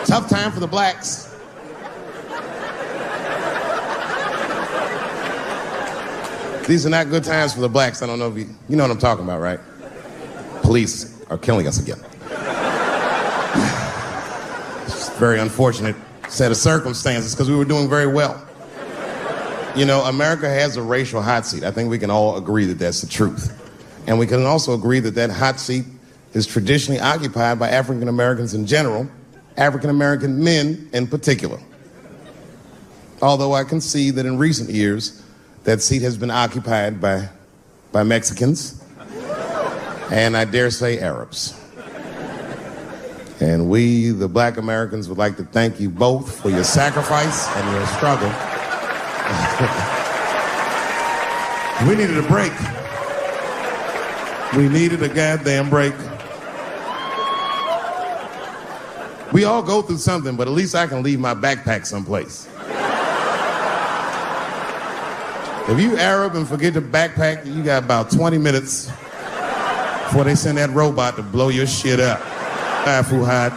Tough time for the blacks. These are not good times for the blacks. I don't know if you know what I'm talking about, right? Police are killing us again. It's a very unfortunate set of circumstances because we were doing very well. You know, America has a racial hot seat. I think we can all agree that that's the truth. And we can also agree that that hot seat is traditionally occupied by African Americans in general, African American men in particular. Although I can see that in recent years, that seat has been occupied by Mexicans, and I dare say Arabs. And we, the black Americans, would like to thank you both for your sacrifice and your struggle. We needed a break. We needed a goddamn break. We all go through something, but at least I can leave my backpack someplace. If you Arab and forget the backpack, you got about 20 minutes before they send that robot to blow your shit up. Fuhad.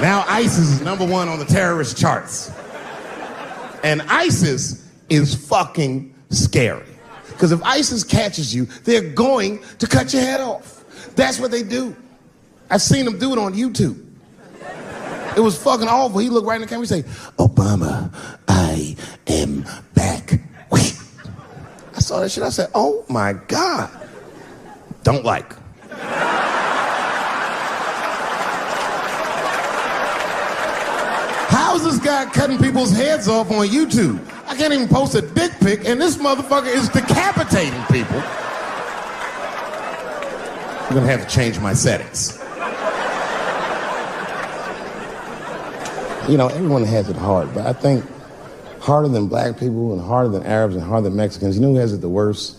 Now ISIS is #1 on the terrorist charts. And ISIS is fucking scary. Because if ISIS catches you, they're going to cut your head off. That's what they do. I've seen them do it on YouTube. It was fucking awful. He looked right in the camera and say, "Obama, I am back." I saw that shit. I said, oh my God. Don't like. How's this guy cutting people's heads off on YouTube? I can't even post a dick pic, and this motherfucker is decapitating people. I'm gonna have to change my settings. You know, everyone has it hard, but I think harder than black people and harder than Arabs and harder than Mexicans, you know who has it the worst?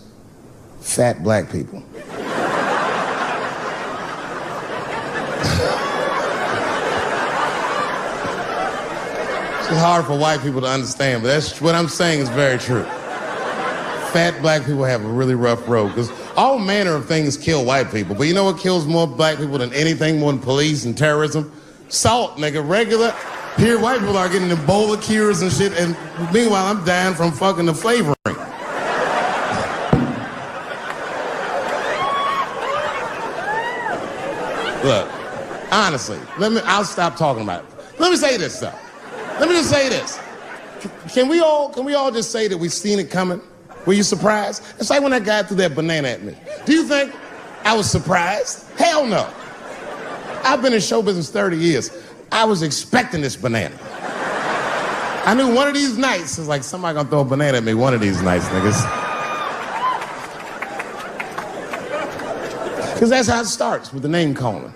Fat black people. It's hard for white people to understand, but that's what I'm saying is very true. Fat black people have a really rough road because all manner of things kill white people, but you know what kills more black people than anything, more than police and terrorism? Salt, nigga. Regular. Here, white people are getting Ebola cures and shit, and meanwhile, I'm dying from fucking the flavoring. Look, honestly, I'll stop talking about it. Let me say this, though. Let me just say this. Can we all just say that we've seen it coming? Were you surprised? It's like when that guy threw that banana at me. Do you think I was surprised? Hell no. I've been in show business 30 years. I was expecting this banana. I knew one of these nights, it's like somebody gonna throw a banana at me one of these nights, niggas. Because that's how it starts, with the name calling.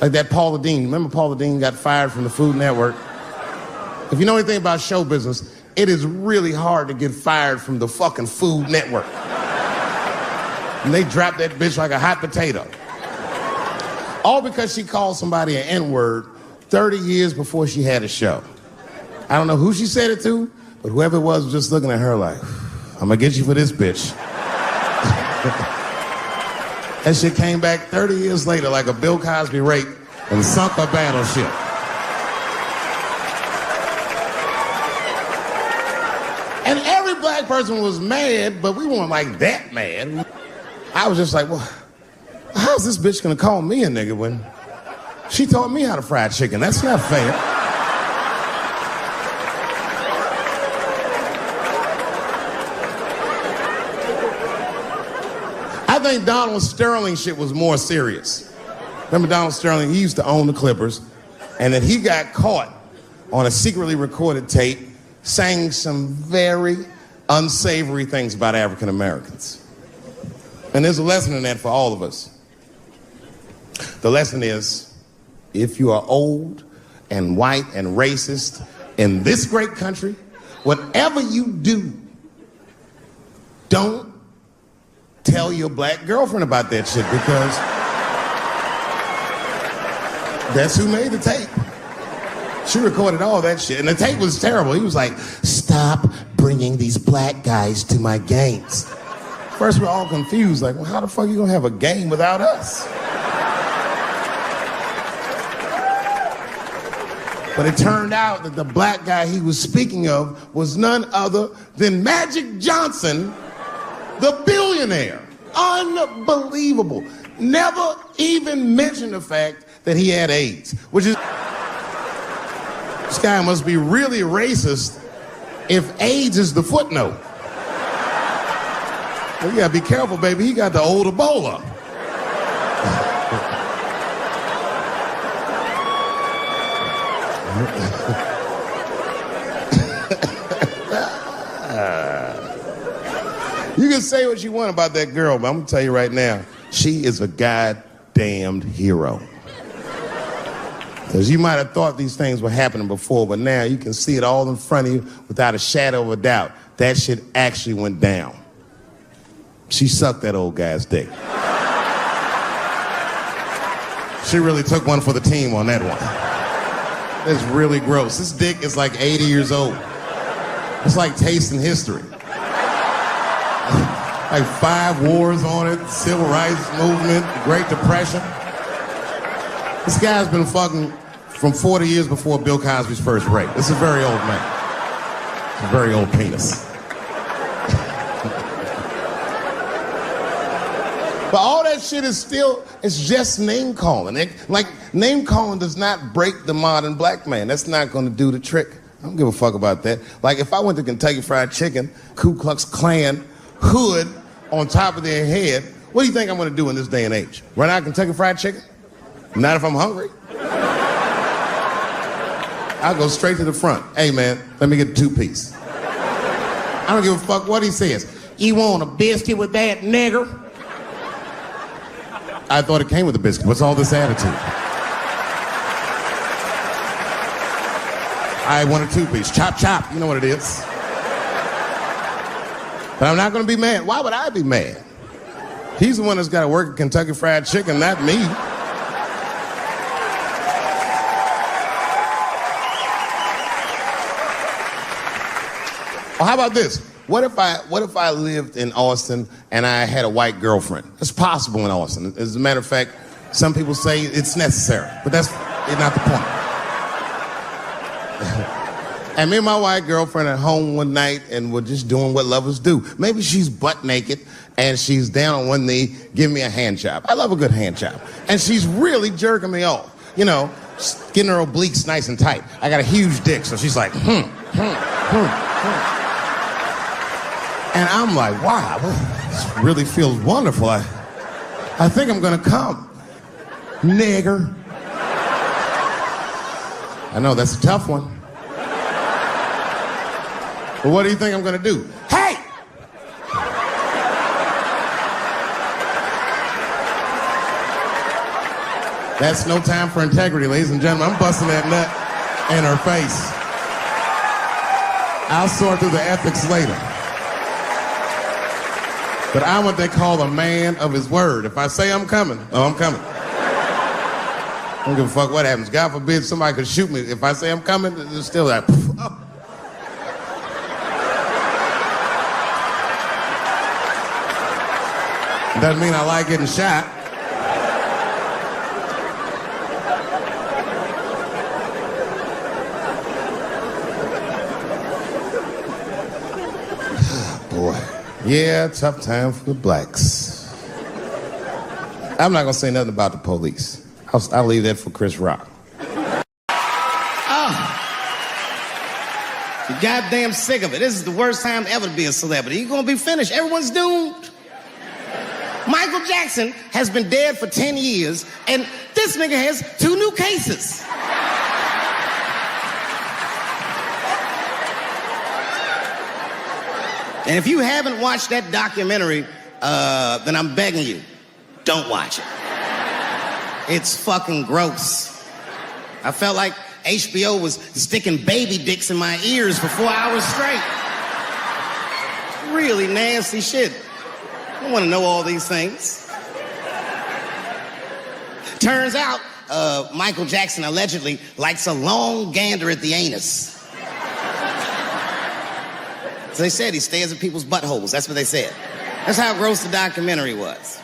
Like that Paula Deen. Remember Paula Deen got fired from the Food Network? If you know anything about show business, it is really hard to get fired from the fucking Food Network. And they dropped that bitch like a hot potato. All because she called somebody an N-word 30 years before she had a show. I don't know who she said it to, but whoever it was just looking at her like, I'm gonna get you for this bitch. That shit came back 30 years later like a Bill Cosby rape and sunk a battleship. And every black person was mad, but we weren't like that mad. I was just like, well, how's this bitch gonna call me a nigga when she taught me how to fry chicken? That's not fair. I think Donald Sterling shit was more serious. Remember Donald Sterling? He used to own the Clippers, and then he got caught on a secretly recorded tape saying some very unsavory things about African Americans. And there's a lesson in that for all of us. The lesson is, if you are old and white and racist in this great country, whatever you do, don't tell your black girlfriend about that shit, because that's who made the tape. She recorded all that shit, and the tape was terrible. He was like, stop bringing these black guys to my games. First, we're all confused, like, well, how the fuck are you gonna have a game without us? But it turned out that the black guy he was speaking of was none other than Magic Johnson, the billionaire. Unbelievable. Never even mentioned the fact that he had AIDS, which is... This guy must be really racist if AIDS is the footnote. Well, you gotta be careful, baby. He got the old Ebola. You can say what you want about that girl, but I'm gonna tell you right now, she is a goddamned hero. Because you might have thought these things were happening before, but now you can see it all in front of you without a shadow of a doubt. That shit actually went down. She sucked that old guy's dick. She really took one for the team on that one. That's really gross. This dick is like 80 years old. It's like tasting history. Like 5 wars on it, Civil Rights Movement, Great Depression. This guy's been fucking from 40 years before Bill Cosby's first rape. This is a very old man. It's a very old penis. But all that shit is still, it's just name calling. Like, name calling does not break the modern black man. That's not gonna do the trick. I don't give a fuck about that. Like, if I went to Kentucky Fried Chicken, Ku Klux Klan, hood on top of their head, what do you think I'm gonna do in this day and age? Run out Kentucky Fried Chicken? Not if I'm hungry. I'll go straight to the front. Hey, man, let me get a 2-piece. I don't give a fuck what he says. You want a biscuit with that, nigger? I thought it came with a biscuit. What's all this attitude? I want a 2-piece. Chop, chop. You know what it is. But I'm not going to be mad. Why would I be mad? He's the one that's got to work at Kentucky Fried Chicken, not me. Well, how about this? What if I lived in Austin and I had a white girlfriend? It's possible in Austin. As a matter of fact, some people say it's necessary, but that's not the point. And me and my white girlfriend at home one night and we're just doing what lovers do. Maybe she's butt naked and she's down on one knee, giving me a hand job. I love a good hand job. And she's really jerking me off. You know, getting her obliques nice and tight. I got a huge dick, so she's like, And I'm like, wow, this really feels wonderful. I think I'm gonna come. Nigger. I know, that's a tough one. But what do you think I'm gonna do? Hey! That's no time for integrity, ladies and gentlemen. I'm busting that nut in her face. I'll sort through the ethics later. But I'm what they call a man of his word. If I say I'm coming, I'm coming. I don't give a fuck what happens. God forbid somebody could shoot me. If I say I'm coming, it's still that. Oh. Doesn't mean I like getting shot. Boy. Yeah, tough time for the blacks. I'm not gonna say nothing about the police. I'll leave that for Chris Rock. Oh. You're goddamn sick of it. This is the worst time ever to be a celebrity. You're gonna be finished. Everyone's doomed. Michael Jackson has been dead for 10 years, and this nigga has 2 new cases. And if you haven't watched that documentary, then I'm begging you, don't watch it. It's fucking gross. I felt like HBO was sticking baby dicks in my ears for 4 hours straight. Really nasty shit. I don't want to know all these things. Turns out, Michael Jackson allegedly likes a long gander at the anus. So they said he stares at people's buttholes. That's what they said. That's how gross the documentary was.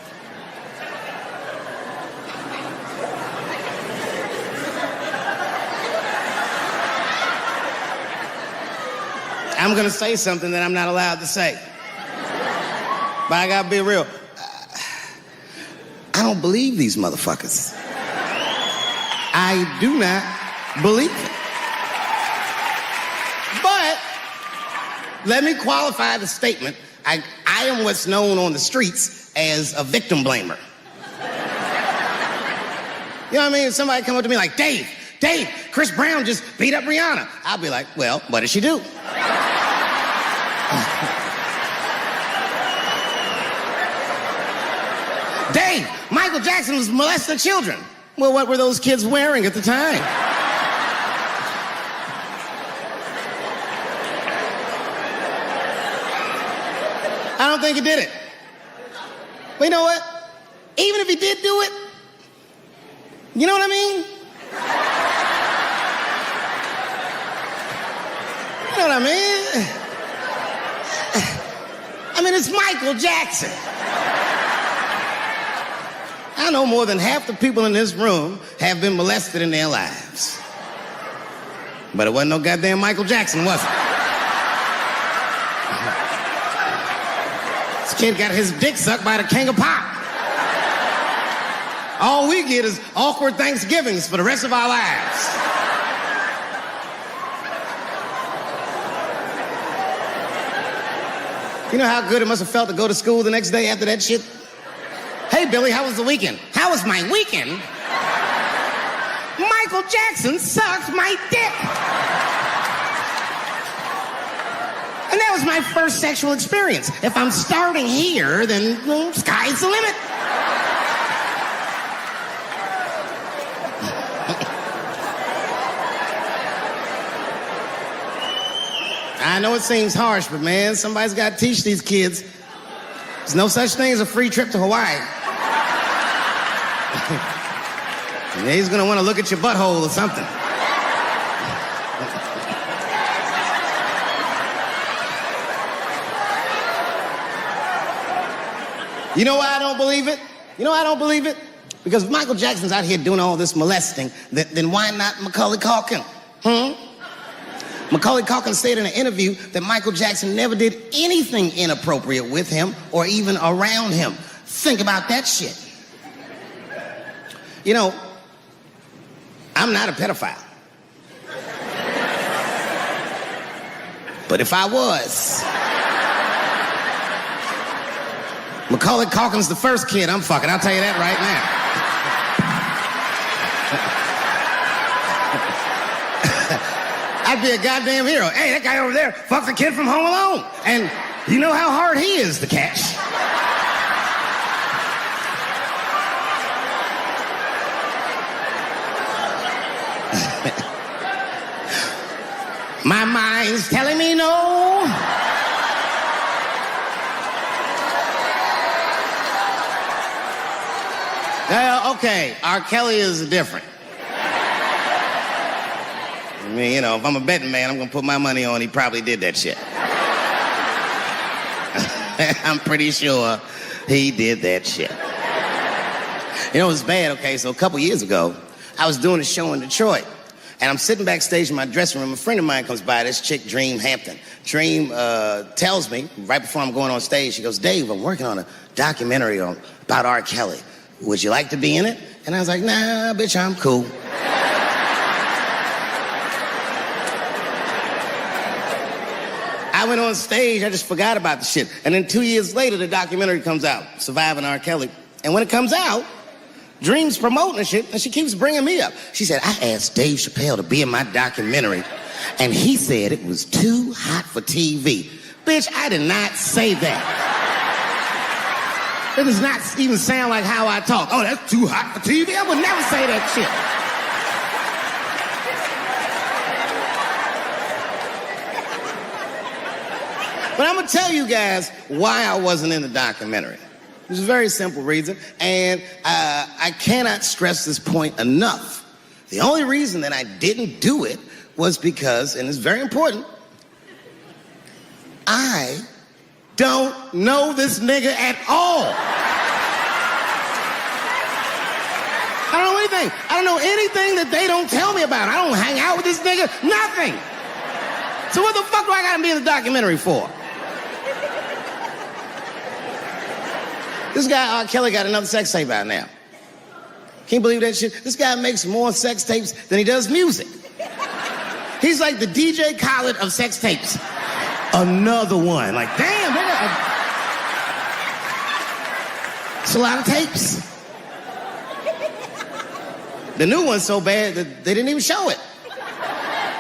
I'm gonna say something that I'm not allowed to say. But I gotta be real. I don't believe these motherfuckers. I do not believe it. But let me qualify the statement. I am what's known on the streets as a victim blamer. You know what I mean? If somebody come up to me like, Dave, Chris Brown just beat up Rihanna. I'll be like, well, what did she do? Dave, Michael Jackson was molesting children. Well, what were those kids wearing at the time? I don't think he did it. But you know what? Even if he did do it, you know what I mean? You know what I mean? I mean, it's Michael Jackson. I know more than half the people in this room have been molested in their lives. But it wasn't no goddamn Michael Jackson, was it? This kid got his dick sucked by the king of pop. All we get is awkward Thanksgivings for the rest of our lives. You know how good it must have felt to go to school the next day after that shit? Hey, Billy, how was the weekend? How was my weekend? Michael Jackson sucked my dick. And that was my first sexual experience. If I'm starting here, then sky's the limit. I know it seems harsh, but man, somebody's got to teach these kids. There's no such thing as a free trip to Hawaii. And he's gonna want to look at your butthole or something. You know why I don't believe it? You know why I don't believe it? Because if Michael Jackson's out here doing all this molesting, then why not Macaulay Culkin? Macaulay Culkin said in an interview that Michael Jackson never did anything inappropriate with him or even around him. Think about that shit. You know, I'm not a pedophile. But if I was, Macaulay Culkin's the first kid I'm fucking, I'll tell you that right now. I'd be a goddamn hero. Hey, that guy over there fucked the kid from Home Alone. And you know how hard he is to catch. My mind's telling me no. Okay, R. Kelly is different. I mean, you know, if I'm a betting man, I'm gonna put my money on he probably did that shit. I'm pretty sure he did that shit. You know, it was bad, okay, so a couple years ago, I was doing a show in Detroit, and I'm sitting backstage in my dressing room. A friend of mine comes by, this chick, Dream Hampton. Dream tells me, right before I'm going on stage, she goes, Dave, I'm working on a documentary about R. Kelly. Would you like to be in it? And I was like, nah, bitch, I'm cool. I went on stage, I just forgot about the shit. And then 2 years later, the documentary comes out, Surviving R. Kelly. And when it comes out, Dream's promoting the shit, and she keeps bringing me up. She said, I asked Dave Chappelle to be in my documentary, and he said it was too hot for TV. Bitch, I did not say that. It does not even sound like how I talk. Oh, that's too hot for TV? I would never say that shit. But I'm gonna tell you guys why I wasn't in the documentary. There's a very simple reason, and I cannot stress this point enough. The only reason that I didn't do it was because, and it's very important, I don't know this nigga at all. I don't know anything. I don't know anything that they don't tell me about. I don't hang out with this nigga, nothing. So what the fuck do I gotta be in the documentary for? This guy, R. Kelly, got another sex tape out now. Can't believe that shit. This guy makes more sex tapes than he does music. He's like the DJ Khaled of sex tapes. Another one. Like, damn, it's a lot of tapes. The new one's so bad that they didn't even show it.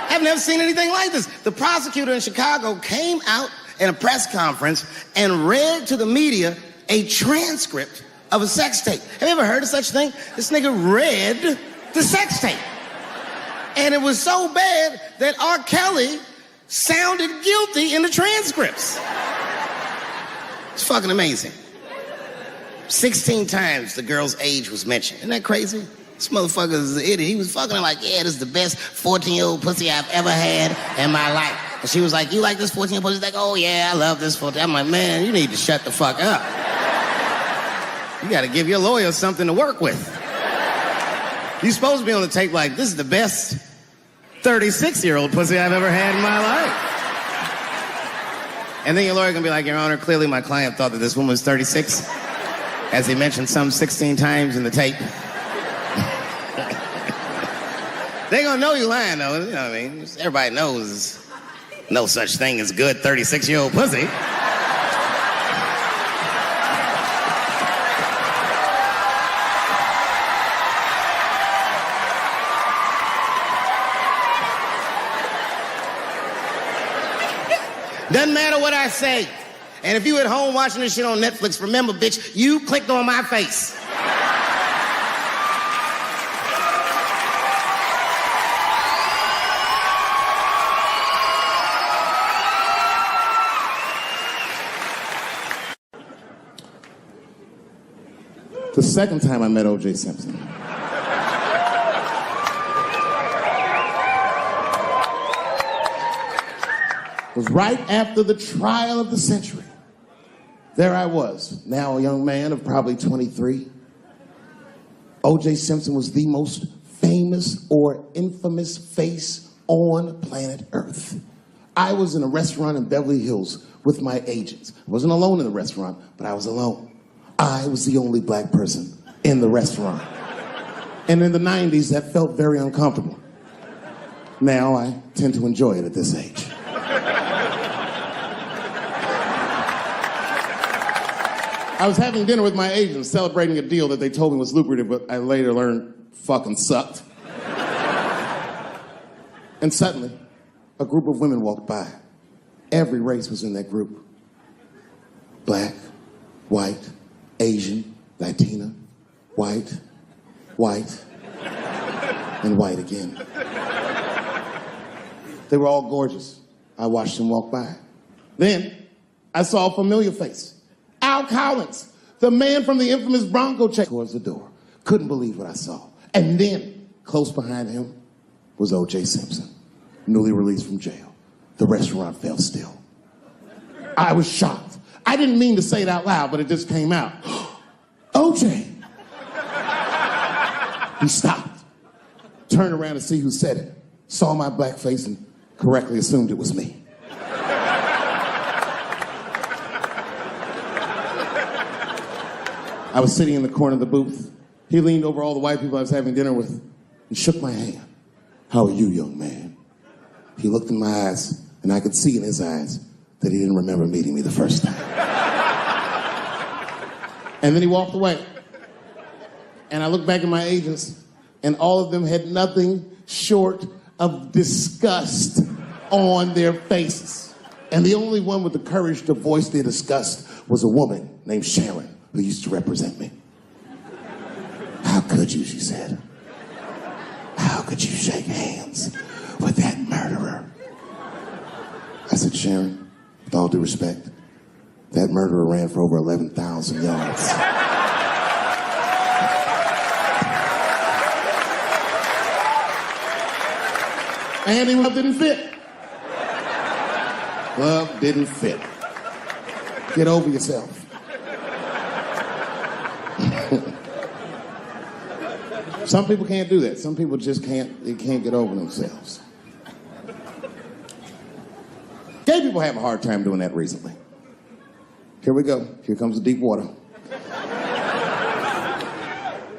I've never seen anything like this. The prosecutor in Chicago came out in a press conference and read to the media a transcript of a sex tape. Have you ever heard of such a thing? This nigga read the sex tape. And it was so bad that R. Kelly sounded guilty in the transcripts. It's fucking amazing. 16 times the girl's age was mentioned. Isn't that crazy? This motherfucker is an idiot. He was fucking her like, yeah, this is the best 14-year-old pussy I've ever had in my life. And she was like, you like this 14-year-old pussy? He's like, oh yeah, I love this 14. I'm like, man, you need to shut the fuck up. You gotta give your lawyer something to work with. You're supposed to be on the tape like, this is the best 36-year-old pussy I've ever had in my life. And then your lawyer gonna be like, Your Honor, clearly my client thought that this woman was 36, as he mentioned some 16 times in the tape. They gonna know you lying though, you know what I mean? Everybody knows no such thing as good 36-year-old pussy. Doesn't matter what I say. And if you at home watching this shit on Netflix, remember, bitch, you clicked on my face. The second time I met O.J. Simpson, was right after the trial of the century. There I was, now a young man of probably 23. O.J. Simpson was the most famous or infamous face on planet Earth. I was in a restaurant in Beverly Hills with my agents. I wasn't alone in the restaurant, but I was alone. I was the only black person in the restaurant. And in the 90s, that felt very uncomfortable. Now I tend to enjoy it at this age. I was having dinner with my agents, celebrating a deal that they told me was lucrative, but I later learned fucking sucked. And suddenly, a group of women walked by. Every race was in that group. Black, white, Asian, Latina, white, and white again. They were all gorgeous. I watched them walk by. Then, I saw a familiar face. Al Collins, the man from the infamous Bronco check, towards the door. Couldn't believe what I saw. And then, close behind him, was O.J. Simpson, newly released from jail. The restaurant fell still. I was shocked. I didn't mean to say it out loud, but it just came out. O.J. He stopped, turned around to see who said it, saw my black face, and correctly assumed it was me. I was sitting in the corner of the booth. He leaned over all the white people I was having dinner with and shook my hand. How are you, young man? He looked in my eyes, and I could see in his eyes that he didn't remember meeting me the first time. And then he walked away. And I looked back at my agents, and all of them had nothing short of disgust on their faces. And the only one with the courage to voice their disgust was a woman named Sharon, who used to represent me. How could you, she said. How could you shake hands with that murderer? I said, Sharon, with all due respect, that murderer ran for over 11,000 yards. And he didn't fit. Glove didn't fit. Get over yourself. Some people can't do that. Some people just can't get over themselves. Gay people have a hard time doing that recently. Here we go. Here comes the deep water.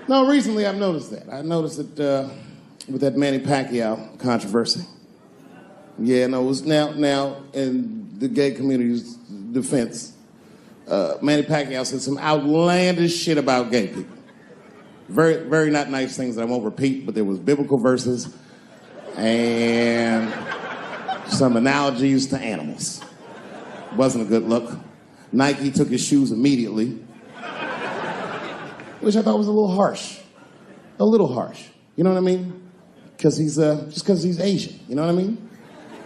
No, recently I've noticed that. I noticed it with that Manny Pacquiao controversy. Yeah, no, it was now in the gay community's defense, Manny Pacquiao said some outlandish shit about gay people. Very, very not nice things that I won't repeat, but there was biblical verses and some analogies to animals. Wasn't a good look. Nike took his shoes immediately, which I thought was a little harsh. A little harsh. You know what I mean? Because he's, just because he's Asian. You know what I mean?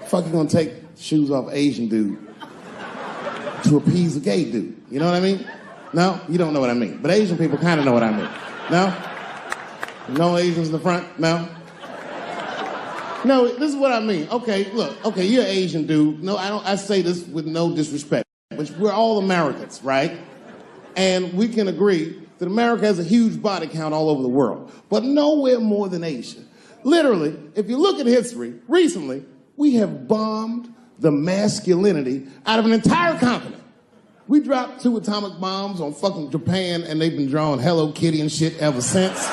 Fuck, you gonna take shoes off Asian dude to appease a gay dude. You know what I mean? No? You don't know what I mean. But Asian people kind of know what I mean. No? No Asians in the front? No? No, this is what I mean. Okay, look. Okay, you're an Asian dude. No, I say this with no disrespect. But we're all Americans, right? And we can agree that America has a huge body count all over the world. But nowhere more than Asia. Literally, if you look at history, recently, we have bombed the masculinity out of an entire continent. We dropped 2 atomic bombs on fucking Japan, and they've been drawing Hello Kitty and shit ever since.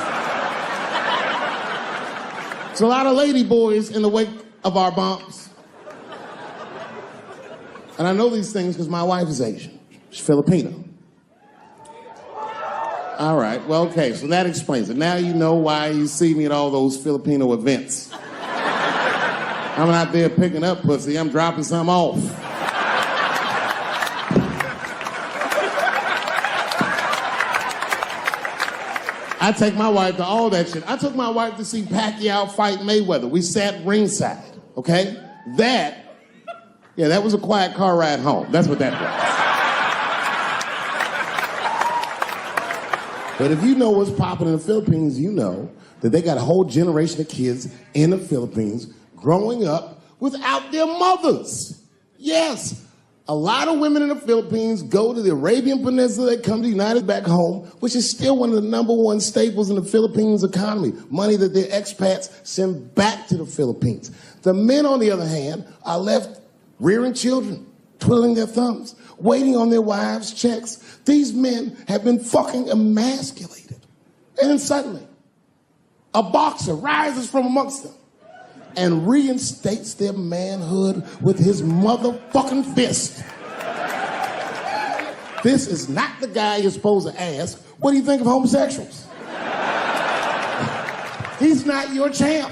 There's a lot of lady boys in the wake of our bombs. And I know these things because my wife is Asian. She's Filipino. All right, well, okay, so that explains it. Now you know why you see me at all those Filipino events. I'm not there picking up pussy, I'm dropping some off. I take my wife to all that shit. I took my wife to see Pacquiao fight Mayweather. We sat ringside, okay? That was a quiet car ride home. That's what that was. But if you know what's popping in the Philippines, you know that they got a whole generation of kids in the Philippines growing up without their mothers. Yes, a lot of women in the Philippines go to the Arabian Peninsula, they come to the United back home, which is still one of the #1 staples in the Philippines economy, money that their expats send back to the Philippines. The men, on the other hand, are left rearing children, twiddling their thumbs, waiting on their wives' checks. These men have been fucking emasculated. And then suddenly, a boxer rises from amongst them and reinstates their manhood with his motherfucking fist. This is not the guy you're supposed to ask, what do you think of homosexuals? He's not your champ.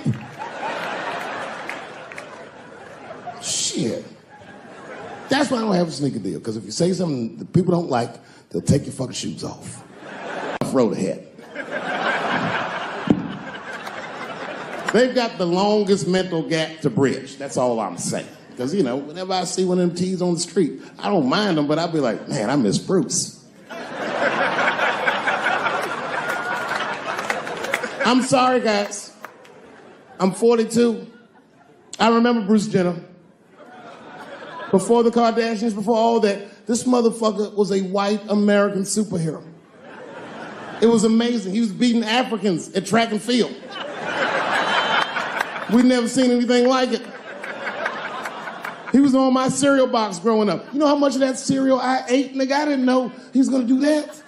Shit. That's why I don't have a sneaker deal, because if you say something that people don't like, they'll take your fucking shoes off. Throw the head. They've got the longest mental gap to bridge. That's all I'm saying. Because, you know, whenever I see one of them T's on the street, I don't mind them, but I'll be like, man, I miss Bruce. I'm sorry, guys. I'm 42. I remember Bruce Jenner. Before the Kardashians, before all that, this motherfucker was a white American superhero. It was amazing. He was beating Africans at track and field. We'd never seen anything like it. He was on my cereal box growing up. You know how much of that cereal I ate, nigga? I didn't know he was gonna do that.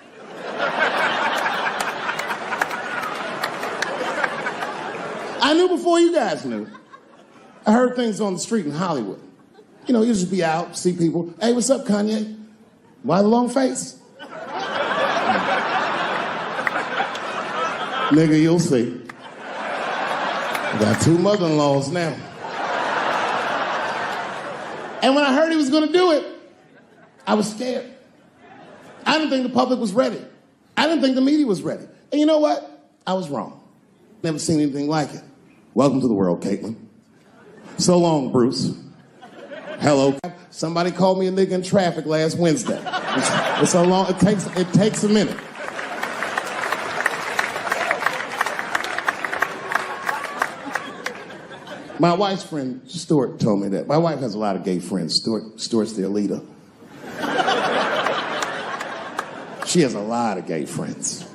I knew before you guys knew. I heard things on the street in Hollywood. You know, you just be out, see people. Hey, what's up, Kanye? Why the long face? Nigga, you'll see. I got 2 mother-in-laws now. And when I heard he was gonna do it, I was scared. I didn't think the public was ready. I didn't think the media was ready. And you know what? I was wrong. Never seen anything like it. Welcome to the world, Caitlin. So long, Bruce. Hello. Somebody called me a nigga in traffic last Wednesday. It's so long, it takes a minute. My wife's friend, Stuart, told me that. My wife has a lot of gay friends. Stuart's their leader. She has a lot of gay friends.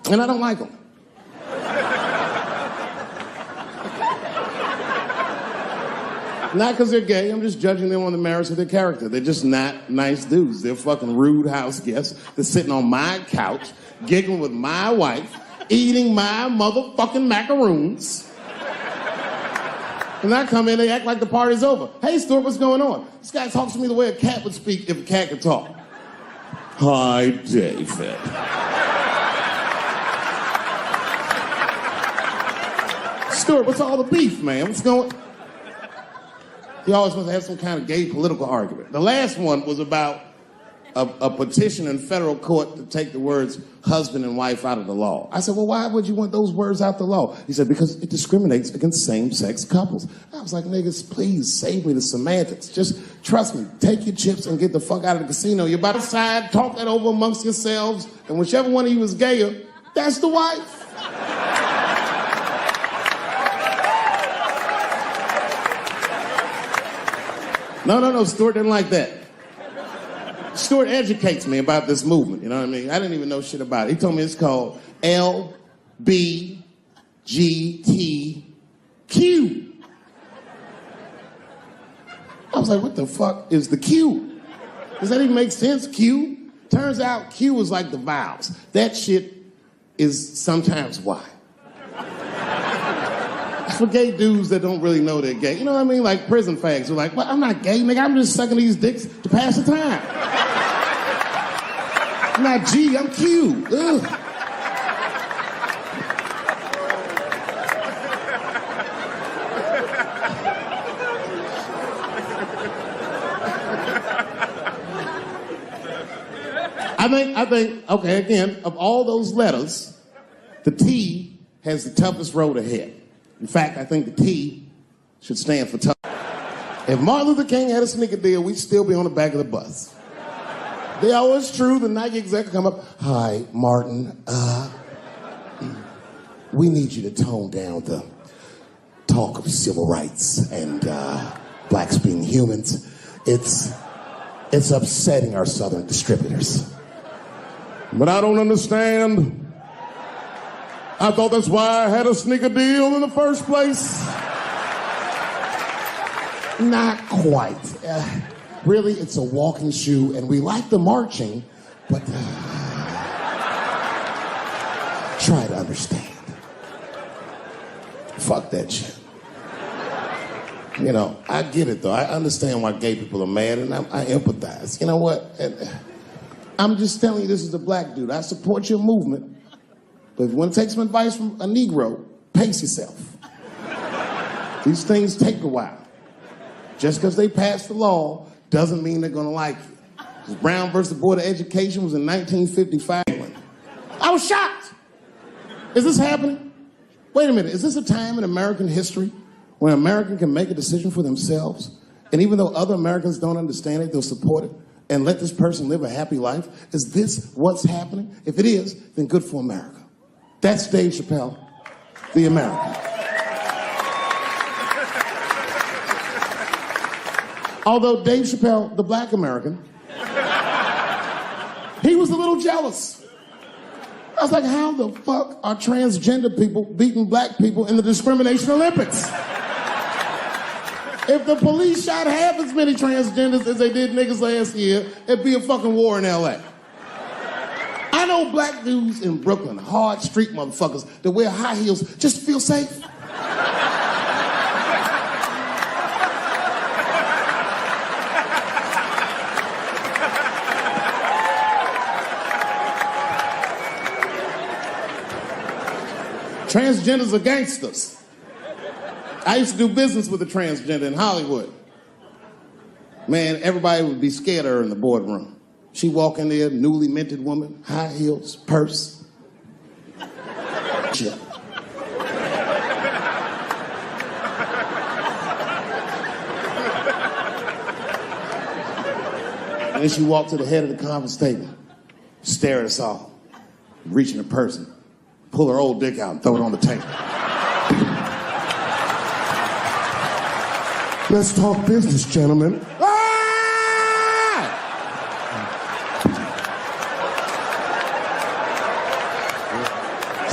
And I don't like them. Not because they're gay, I'm just judging them on the merits of their character. They're just not nice dudes. They're fucking rude house guests. They're sitting on my couch, giggling with my wife, eating my motherfucking macaroons. And I come in, they act like the party's over. Hey, Stuart, what's going on? This guy talks to me the way a cat would speak if a cat could talk. Hi, David. Stuart, what's all the beef, man? What's going... He always wants to have some kind of gay political argument. The last one was about a petition in federal court to take the words husband and wife out of the law. I said, well, why would you want those words out the law? He said, because it discriminates against same-sex couples. I was like, niggas, please save me the semantics. Just trust me, take your chips and get the fuck out of the casino. You're by the side, talk that over amongst yourselves, and whichever one of you is gayer, that's the wife. No, Stuart didn't like that. Stuart educates me about this movement, you know what I mean? I didn't even know shit about it. He told me it's called LBGTQ. I was like, what the fuck is the Q? Does that even make sense, Q? Turns out Q is like the vowels. That shit is sometimes Y. For gay dudes that don't really know they're gay. You know what I mean? Like prison fags who are like, well, I'm not gay, nigga. I'm just sucking these dicks to pass the time. I'm not G, I'm Q. Ugh. I think, okay, again, of all those letters, the T has the toughest road ahead. In fact, I think the T should stand for tough. If Martin Luther King had a sneaker deal, we'd still be on the back of the bus. They always true, the Nike exec come up, hi, Martin, we need you to tone down the talk of civil rights and blacks being humans. It's upsetting our southern distributors. But I don't understand. I thought that's why I had a sneaker deal in the first place. Not quite. Really, it's a walking shoe, and we like the marching, but try to understand. Fuck that shit. You know, I get it, though. I understand why gay people are mad, and I empathize. You know what? I'm just telling you, this is a black dude. I support your movement. But if you want to take some advice from a Negro, pace yourself. These things take a while. Just because they passed the law doesn't mean they're going to like you. Because Brown versus the Board of Education was in 1955. I was shocked. Is this happening? Wait a minute. Is this a time in American history when an American can make a decision for themselves? And even though other Americans don't understand it, they'll support it and let this person live a happy life? Is this what's happening? If it is, then good for America. That's Dave Chappelle, the American. Although Dave Chappelle, the black American, he was a little jealous. I was like, how the fuck are transgender people beating black people in the discrimination Olympics? If the police shot half as many transgenders as they did niggas last year, it'd be a fucking war in LA. I know black dudes in Brooklyn, hard street motherfuckers that wear high heels just to feel safe. Transgenders are gangsters. I used to do business with a transgender in Hollywood. Man, everybody would be scared of her in the boardroom. She walk in there, newly minted woman, high heels, purse. Shit. And then she walked to the head of the conference table, stare at us all, reach in her purse and pull her old dick out and throw it on the table. Let's talk business, gentlemen.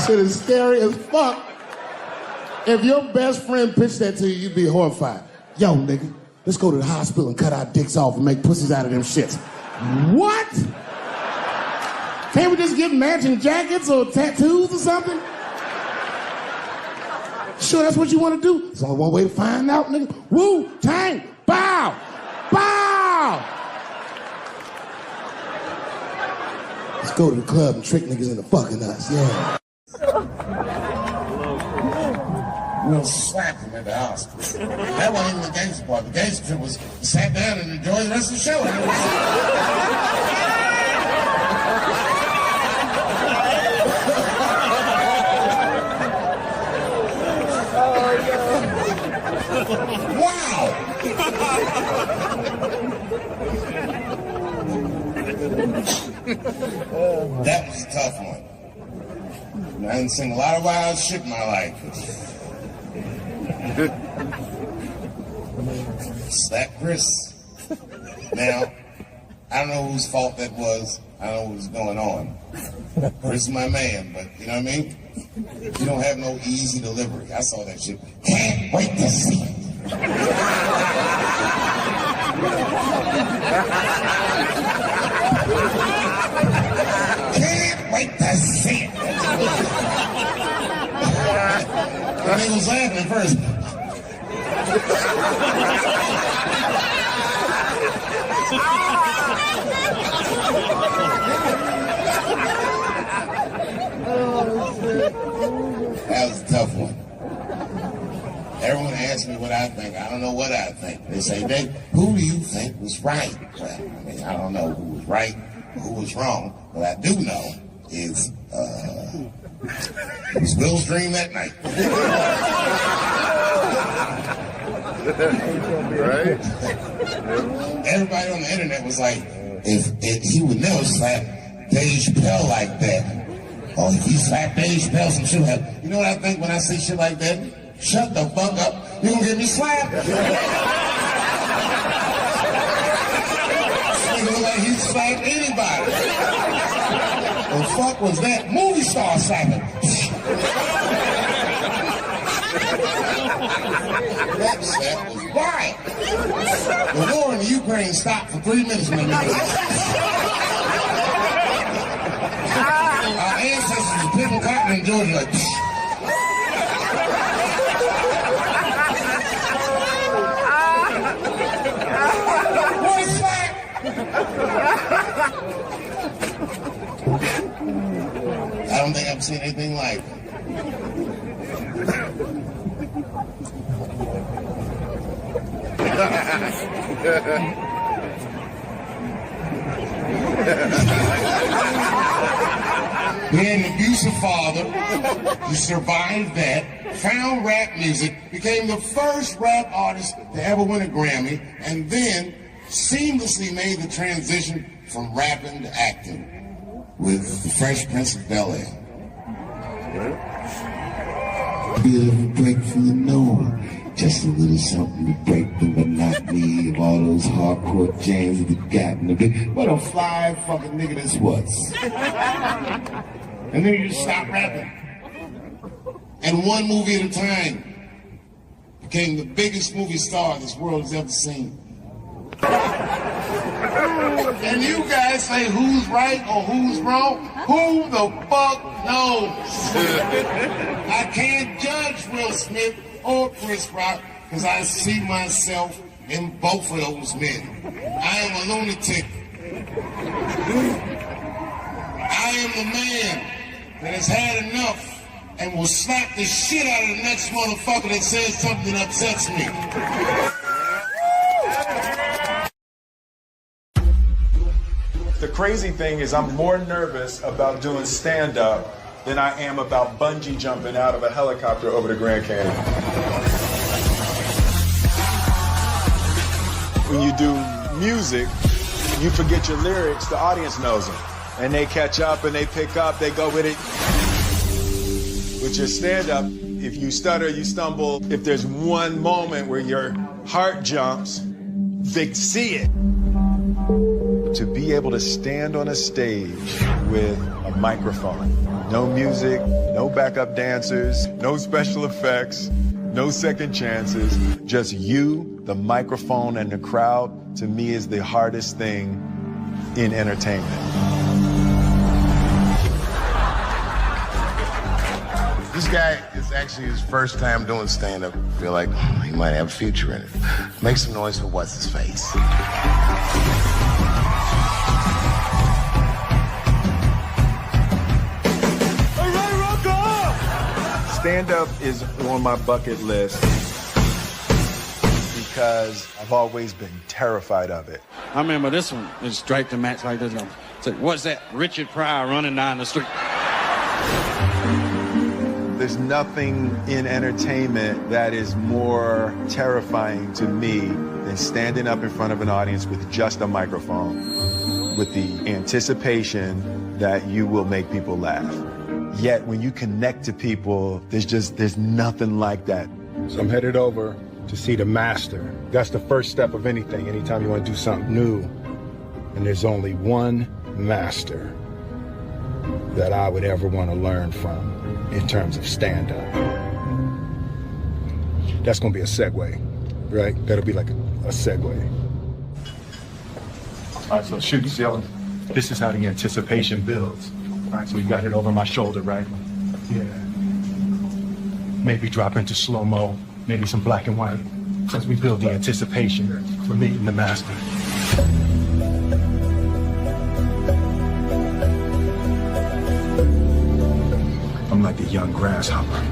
Shit is scary as fuck. If your best friend pitched that to you, you'd be horrified. Yo, nigga, let's go to the hospital and cut our dicks off and make pussies out of them shits. What? Can't we just get matching jackets or tattoos or something? Sure, that's what you want to do? There's only one way to find out, nigga. Wu-Tang, bow, bow. Let's go to the club and trick niggas into fucking us, yeah. We'll slap him at the house. That wasn't even the gangster part. The gangster trip was sat down and enjoyed the rest of the show. Wow! That was a tough one. I didn't sing a lot of wild shit in my life. Slap Chris. Now, I don't know whose fault that was. I don't know what was going on. Chris is my man, but you know what I mean? You don't have no easy delivery. I saw that shit. Can't wait to see it. Can't wait to see it. And he was laughing at first. That was a tough one. Everyone asks me what I think. I don't know what I think. They say, Dave, who do you think was right? Well, I mean, I don't know who was right or who was wrong. What I do know is it was Bill's dream that night. Right? Everybody on the internet was like, if he would never slap Dave Chappelle like that. Or if he slapped Dave Chappelle, some shit would happen. You know what I think when I see shit like that? Shut the fuck up. You gonna get me slapped? Nigga look like he slapped anybody. The fuck was that? Movie star slapping. That slap was wild. The war in the Ukraine stopped for 3 minutes when they our ancestors were picking cotton in Georgia like what slap? I don't think I've seen anything like it. He had an abusive father. He survived that, found rap music, became the first rap artist to ever win a Grammy, and then seamlessly made the transition from rapping to acting with The Fresh Prince of Bel-Air. Bit of a break from the norm. Just a little something to break the monotony of all those hardcore jams that we got in the big. What a fly fucking nigga this was. And then you just stop rapping. And one movie at a time became the biggest movie star this world has ever seen. And you guys say who's right or who's wrong? Who the fuck knows? I can't judge Will Smith or Chris Rock because I see myself in both of those men. I am a lunatic. I am the man that has had enough and will slap the shit out of the next motherfucker that says something that upsets me. The crazy thing is I'm more nervous about doing stand-up than I am about bungee jumping out of a helicopter over the Grand Canyon. When you do music, you forget your lyrics, the audience knows them. And they catch up and they pick up, they go with it. With your stand-up, if you stutter, you stumble, if there's one moment where your heart jumps, they see it. To be able to stand on a stage with a microphone, no music, no backup dancers, no special effects, no second chances. Just you, the microphone, and the crowd, to me, is the hardest thing in entertainment. This guy is actually his first time doing stand-up. I feel like he might have a future in it. Make some noise for what's his face. Stand-up is on my bucket list because I've always been terrified of it. I remember this one. It's straight to match like this. Said, what's that? Richard Pryor running down the street. There's nothing in entertainment that is more terrifying to me than standing up in front of an audience with just a microphone, with the anticipation that you will make people laugh. Yet when you connect to people, there's nothing like that. So I'm headed over to see the master. That's the first step of anything, anytime you want to do something new. And there's only one master that I would ever want to learn from in terms of stand-up. That's going to be a segue, right? That'll be like a segue. All right, so shoot, this is how the anticipation builds. All right, so we got it over my shoulder, right? Yeah. Maybe drop into slow-mo, maybe some black and white, as we build the anticipation for meeting the master. I'm like a young grasshopper,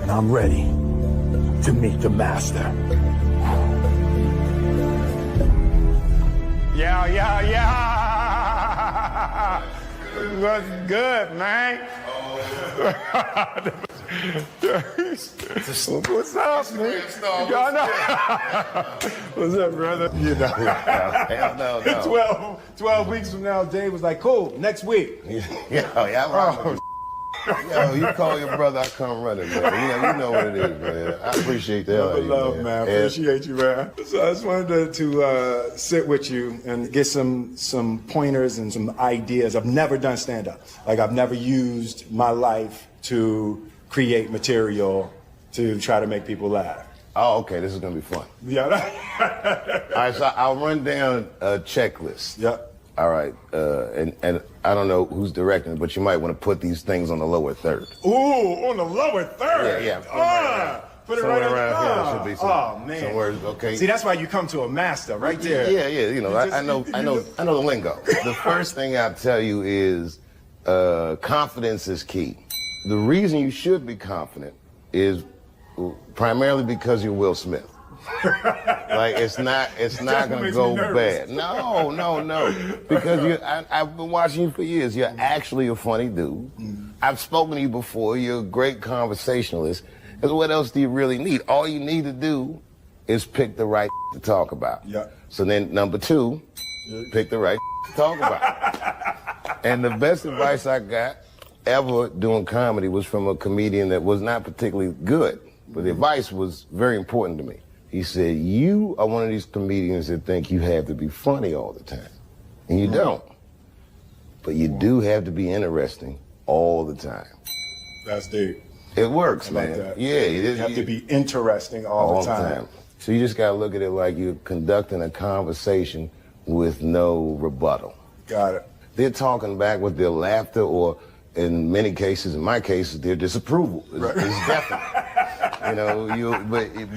and I'm ready to meet the master. Yeah. What's good, man? What's up, man? What's up, brother? You know. Hell no. 12 weeks from now, Dave was like, cool, next week. Yo, you call your brother, I come running, man. You know what it is, man. I appreciate that. Love, man. Appreciate you, man. So I just wanted to sit with you and get some pointers and some ideas. I've never done stand-up. Like, I've never used my life to create material to try to make people laugh. Oh, okay, this is gonna be fun. Yeah. All right, so I'll run down a checklist. Yep. All right, and I don't know who's directing it, but you might want to put these things on the lower third. Ooh, on the lower third? Yeah. Put it right around here. There should be some, some words, okay? See, that's why you come to a master, right there. Yeah, you know, I know the lingo. The first thing I'll tell you is confidence is key. The reason you should be confident is primarily because you're Will Smith. Like, it's not gonna go bad. No. Because I've been watching you for years. You're actually a funny dude. I've spoken to you before. You're a great conversationalist. Because what else do you really need? All you need to do is pick the right to talk about. Yeah. So then, number two, pick the right to talk about. And the best advice I got ever doing comedy was from a comedian that was not particularly good, but the advice was very important to me. He said, you are one of these comedians that think you have to be funny all the time. And you don't. But you do have to be interesting all the time. That's deep. It works, I like man. that. Yeah. You have to be interesting all the time. So you just got to look at it like you're conducting a conversation with no rebuttal. Got it. They're talking back with their laughter or, in many cases, in my cases, their disapproval. It's definitely. You know,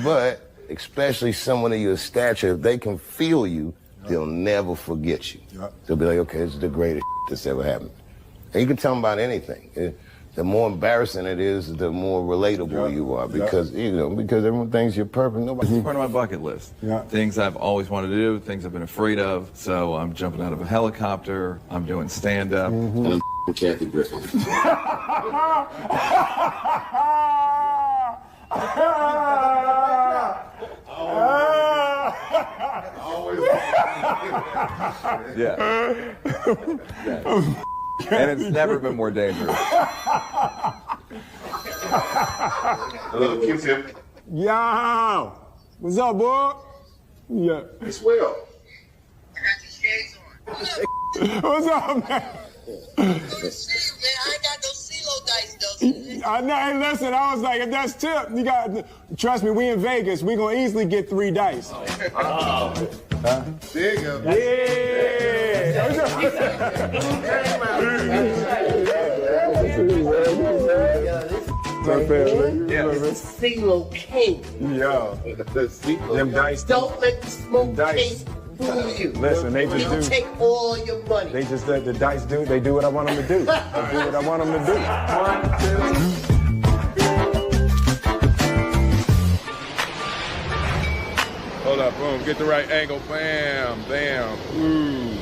but especially someone of your stature, if they can feel you, they'll never forget you. They'll be like, okay, this is the greatest that's ever happened. And you can tell them about anything. The more embarrassing it is, the more relatable you are, because because everyone thinks you're perfect. It's part of my bucket list. Things I've always wanted to do, things I've been afraid of. So I'm jumping out of a helicopter. I'm doing stand-up. And I'm Kathy Griffin. Yeah. And it's never been more dangerous. Hello, Q-Tip. Yo! What's up, boy? Yeah. It's Will. I got your shades on. What's up, man? Oh, shit, man. I ain't got no CeeLo dice, though. I know. Hey, listen, I was like, if that's tip, you got. Trust me, we in Vegas. We gonna easily get 3 dice. There you go. CeeLo King. Yeah. Them dice. Don't let the smoke case fool you. Listen, they just He'll do. take all your money. They just let the dice do. They do what I want them to do. They do what I want them to do. 1, 2. Hold up, boom, get the right angle, bam, bam, ooh,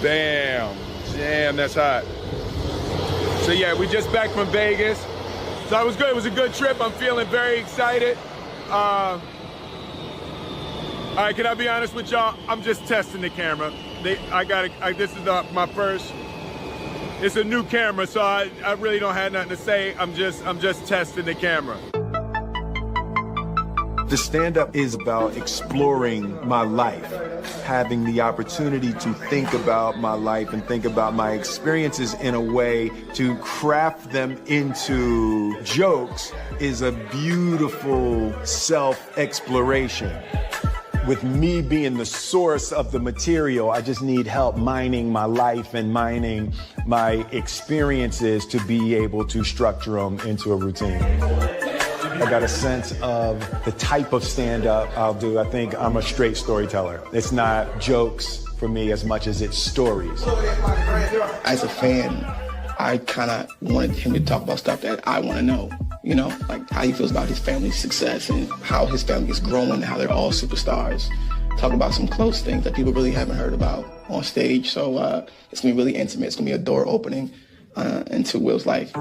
bam, jam, that's hot. So yeah, we just back from Vegas. So it was good, it was a good trip. I'm feeling very excited. All right, can I be honest with y'all? I'm just testing the camera. This is my first, it's a new camera, so I really don't have nothing to say. I'm just testing the camera. The stand-up is about exploring my life, having the opportunity to think about my life and think about my experiences in a way to craft them into jokes is a beautiful self-exploration. With me being the source of the material, I just need help mining my life and mining my experiences to be able to structure them into a routine. I got a sense of the type of stand-up I'll do. I think I'm a straight storyteller. It's not jokes for me as much as it's stories. As a fan, I kind of wanted him to talk about stuff that I want to know, you know, like how he feels about his family's success and how his family is growing and how they're all superstars. Talk about some close things that people really haven't heard about on stage. So it's going to be really intimate. It's going to be a door opening into Will's life.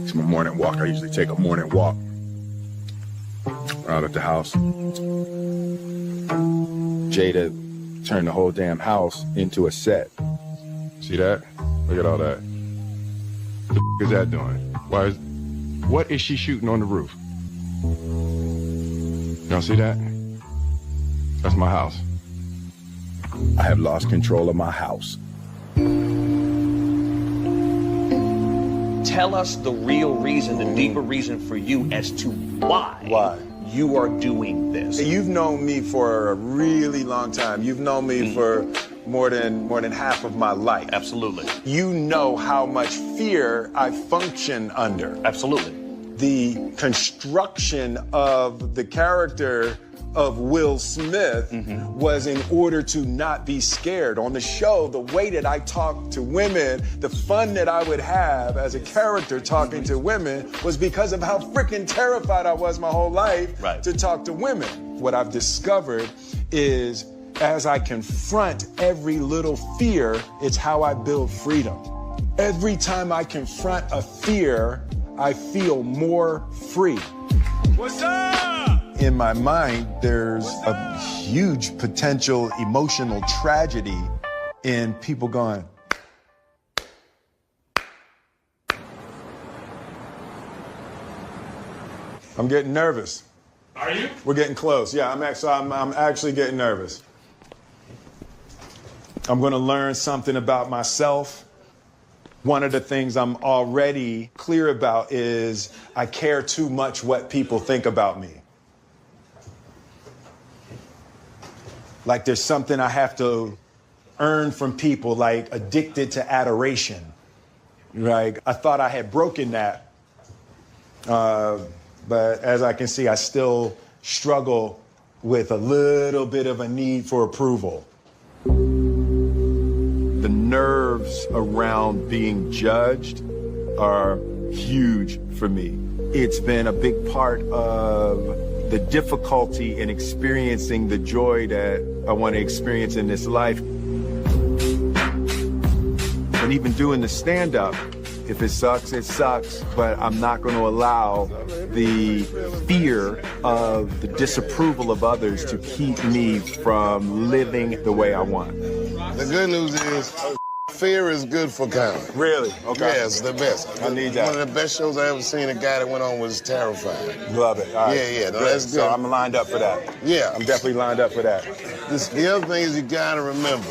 It's my morning walk. I usually take a morning walk out at the house. Jada turned the whole damn house into a set. See that? Look at all that. What the is that doing? What is she shooting on the roof? Y'all see that? That's my house. I have lost control of my house. Tell us the real reason, the deeper reason for you as to why you are doing this. You've known me for a really long time. You've known me for more than half of my life. Absolutely. You know how much fear I function under. Absolutely. The construction of the character of Will Smith was in order to not be scared. On the show, the way that I talk to women, the fun that I would have as a character talking to women was because of how freaking terrified I was my whole life to talk to women. What I've discovered is as I confront every little fear, it's how I build freedom. Every time I confront a fear, I feel more free. What's up? In my mind, there's a huge potential emotional tragedy in people going, I'm getting nervous. Are you? We're getting close. Yeah, I'm actually getting nervous. I'm going to learn something about myself. One of the things I'm already clear about is I care too much what people think about me. Like there's something I have to earn from people, like addicted to adoration. Like I thought I had broken that. But as I can see, I still struggle with a little bit of a need for approval. The nerves around being judged are huge for me. It's been a big part of the difficulty in experiencing the joy that I want to experience in this life. And even doing the stand-up, if it sucks, it sucks, but I'm not going to allow the fear of the disapproval of others to keep me from living the way I want. The good news is, fear is good for comedy. Really? Okay. Yeah, it's the best. I need that. One of the best shows I ever seen, a guy that went on was Terrified. Love it. All right. Yeah, no, Good. that's good. So I'm lined up for that. Yeah. I'm definitely lined up for that. The other thing is you gotta remember,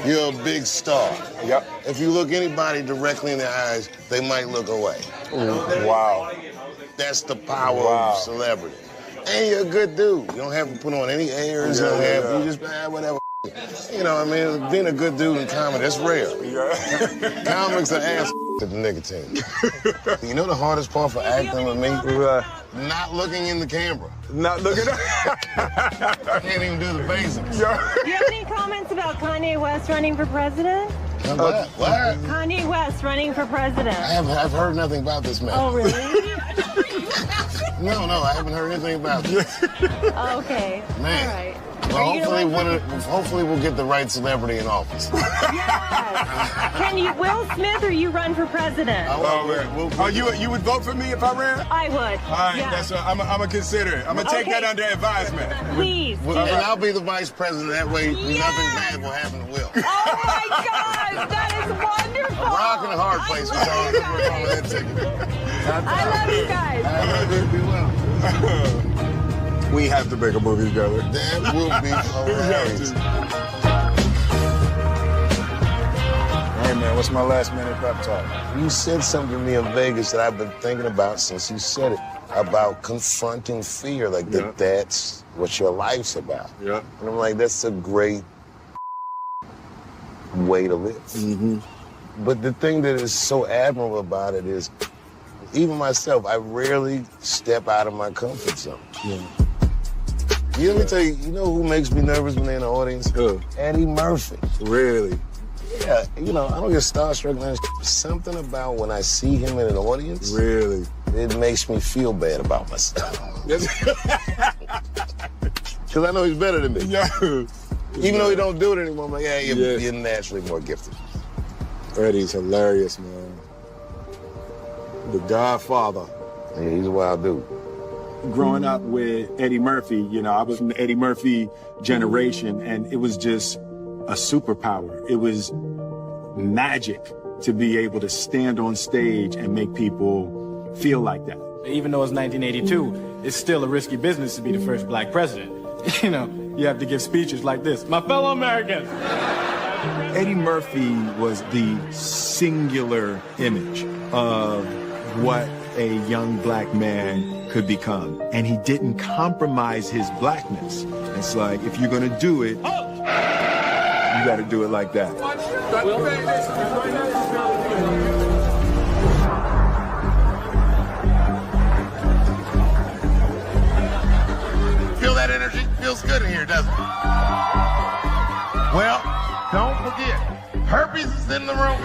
you're a big star. Yep. If you look anybody directly in the eyes, they might look away. Wow. That's the power of celebrity. And you're a good dude. You don't have to put on any airs. You just, whatever. You know, I mean, being a good dude in comedy, that's rare. Comics are ass to the nicotine. You know the hardest part for acting with me? Not looking in the camera. Not looking I can't even do the basics. Do you have any comments about Kanye West running for president? What? Kanye West running for president. I've heard nothing about this man. Oh, really? No, I haven't heard anything about this. Okay. Man. All right. Well, hopefully we'll get the right celebrity in office. Yes. Can you, Will Smith, or you run for president? You would vote for me if I ran? I would. All right, yes. I'm gonna consider it. I'm gonna take that under advisement. Please. And I'll be the vice president. That way, nothing bad will happen to Will. Oh my God, that is wonderful. A rock and a hard place. I love you guys. I love you. Be well. We have to make a movie together. That will be hilarious. Hey man, what's my last minute pep talk? You said something to me in Vegas that I've been thinking about since you said it, about confronting fear, like that's what your life's about. Yeah. And I'm like, that's a great way to live. But the thing that is so admirable about it is, even myself, I rarely step out of my comfort zone. Let me tell you, you know who makes me nervous when they're in the audience? Who? Eddie Murphy. Really? Yeah, I don't get starstruck. Something about when I see him in an audience. Really? It makes me feel bad about myself. Because I know he's better than me. Even though he don't do it anymore, I'm like, you're naturally more gifted. Eddie's hilarious, man. The Godfather. Yeah, he's a wild dude. Growing up with Eddie Murphy, I was from the Eddie Murphy generation, and it was just a superpower. It was magic to be able to stand on stage and make people feel like that. Even though it's 1982, it's still a risky business to be the first black president. You have to give speeches like this. My fellow Americans. Eddie Murphy was the singular image of what a young black man could become. And he didn't compromise his blackness. It's like, if you're gonna do it, you gotta do it like that. Feel that energy? Feels good in here, doesn't it? Well, don't forget, herpes is in the room.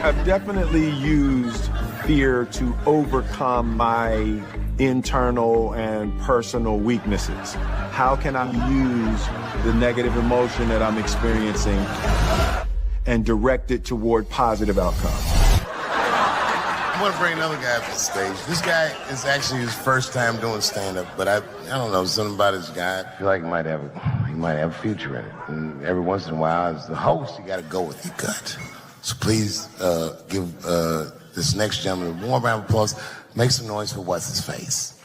I've definitely used fear to overcome my internal and personal weaknesses. How can I use the negative emotion that I'm experiencing and direct it toward positive outcomes? I want to bring another guy up to the stage. This guy is actually his first time doing stand-up, but I don't know, something about his guy. I feel like he might have a future in it. And every once in a while, as the host, you got to go with your gut. So please give this next gentleman a warm round of applause. Make some noise for what's his face.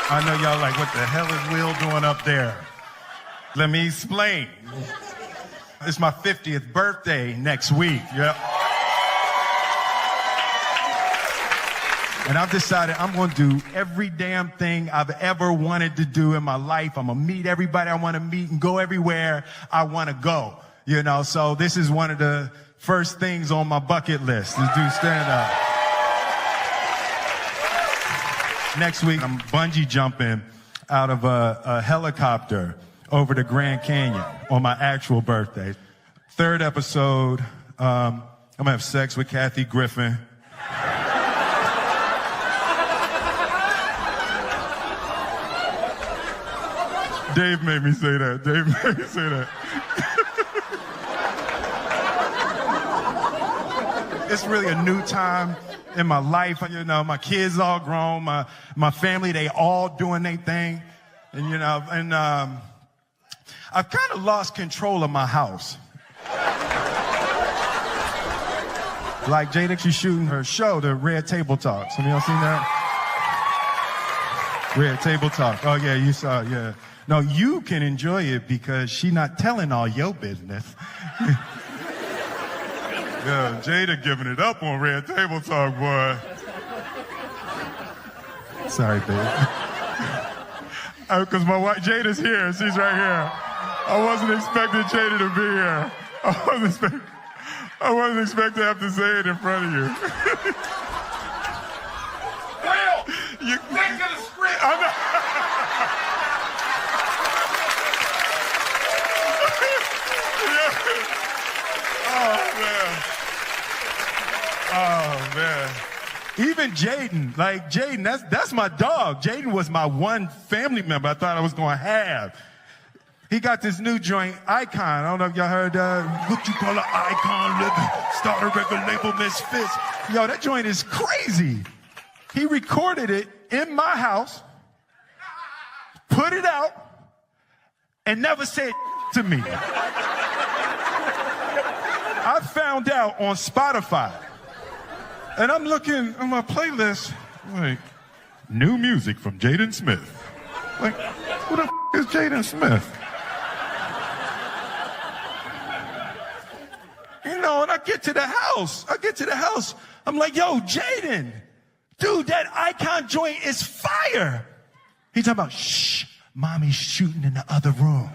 I know y'all like, what the hell is Will doing up there? Let me explain. It's my 50th birthday next week. Yeah. And I've decided I'm going to do every damn thing I've ever wanted to do in my life. I'm going to meet everybody I want to meet and go everywhere I want to go. So this is one of the first things on my bucket list, to do stand-up. Next week, I'm bungee jumping out of a helicopter over the Grand Canyon on my actual birthday. Third episode, I'm gonna have sex with Kathy Griffin. Dave made me say that. Dave made me say that. It's really a new time in my life. You know, my kids all grown, my family, they all doing their thing. And, you know, and I've kind of lost control of my house. Like Jada, she's shooting her show, the Red Table Talk. Some of y'all seen that? Red Table Talk. Oh, yeah, you saw it, yeah. No, you can enjoy it because she's not telling all your business. Yeah, Jada giving it up on Red Table Talk, boy. Sorry, babe. Because my wife, Jada's here. She's right here. I wasn't expecting Jada to be here. I wasn't expecting to have to say it in front of you. Will! You stick to the script! I'm not... Oh, man. Even Jaden, like Jaden, that's my dog. Jaden was my one family member I thought I was going to have. He got this new joint, Icon. I don't know if y'all heard what you call an icon living. Start a record label, Misfits. Yo, that joint is crazy. He recorded it in my house, put it out, and never said to me. I found out on Spotify. And I'm looking on my playlist, like, new music from Jaden Smith. Like, who the is Jaden Smith? You know, and I get to the house. I'm like, yo, Jaden, dude, that Icon joint is fire. He's talking about, shh, mommy's shooting in the other room.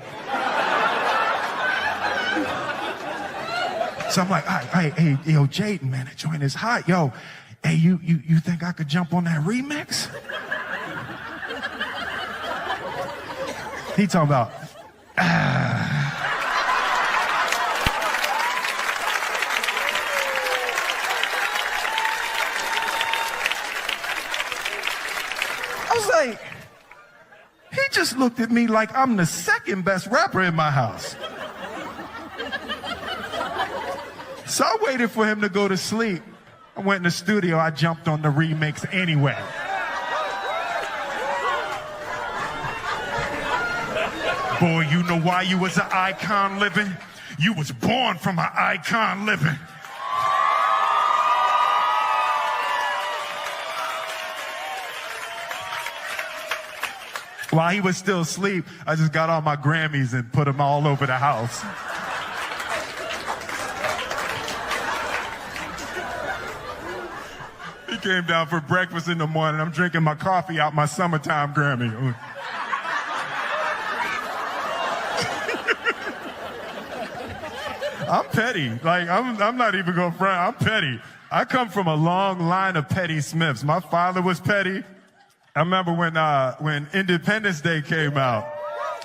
So I'm like, all right, hey, yo, Jaden, man, that joint is hot. Yo, hey, you think I could jump on that remix? He talking about, I was like, he just looked at me like I'm the second best rapper in my house. So I waited for him to go to sleep. I went in the studio, I jumped on the remix anyway. Boy, you know why you was an icon living? You was born from an icon living. While he was still asleep, I just got all my Grammys and put them all over the house. He came down for breakfast in the morning. I'm drinking my coffee out my summertime Grammy. I'm petty. Like, I'm not even going to front. I'm petty. I come from a long line of petty Smiths. My father was petty. I remember when Independence Day came out,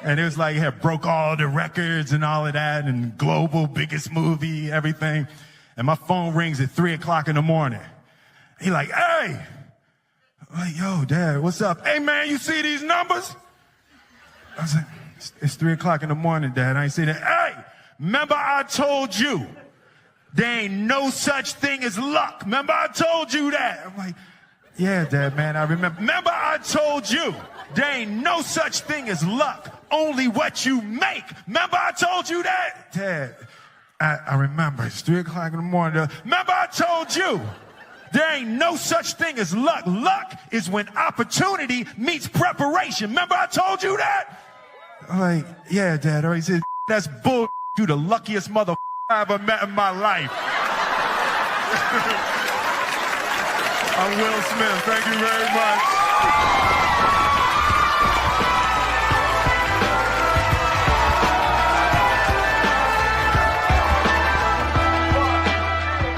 and it was like, it had broke all the records and all of that, and global, biggest movie, everything. And my phone rings at 3 o'clock in the morning. He like, hey. I'm like, yo, Dad, what's up? Hey, man, you see these numbers? I was like, it's 3 o'clock in the morning, Dad. I ain't seen it. Hey, remember I told you there ain't no such thing as luck. Remember I told you that? I'm like, yeah, Dad, man, I remember. Remember I told you there ain't no such thing as luck, only what you make. Remember I told you that? Dad, I remember. It's 3 o'clock in the morning. Remember I told you there ain't no such thing as luck. Luck is when opportunity meets preparation. Remember I told you that? I'm like, yeah, Dad. Or he said, that's bull. You the luckiest mother I ever met in my life. I'm Will Smith. Thank you very much.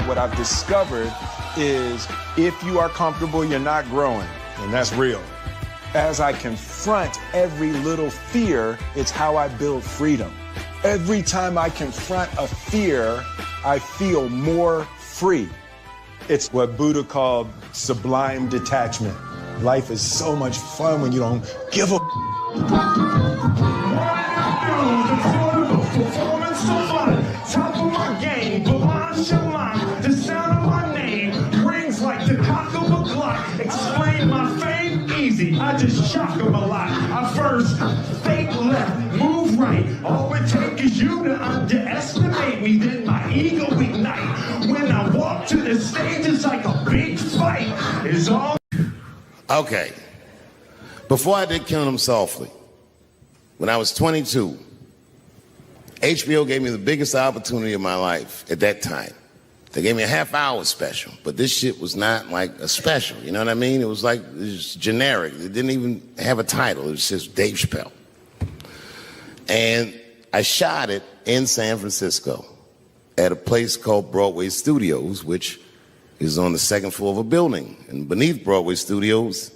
What I've discovered is if you are comfortable, you're not growing, and that's real. As I confront every little fear, it's how I build freedom. Every time I confront a fear, I feel more free. It's what Buddha called sublime detachment. Life is so much fun when you don't give a right. All it takes is you to underestimate me, then my ego ignite. When I walk to the stage, it's like a big fight. It's all... Okay. Before I did Killing Them Softly, when I was 22, HBO gave me the biggest opportunity of my life at that time. They gave me a half-hour special, but this shit was not like a special, you know what I mean? It was like, it was generic. It didn't even have a title. It was just Dave Chappelle. And I shot it in San Francisco at a place called Broadway Studios, which is on the second floor of a building. And beneath Broadway Studios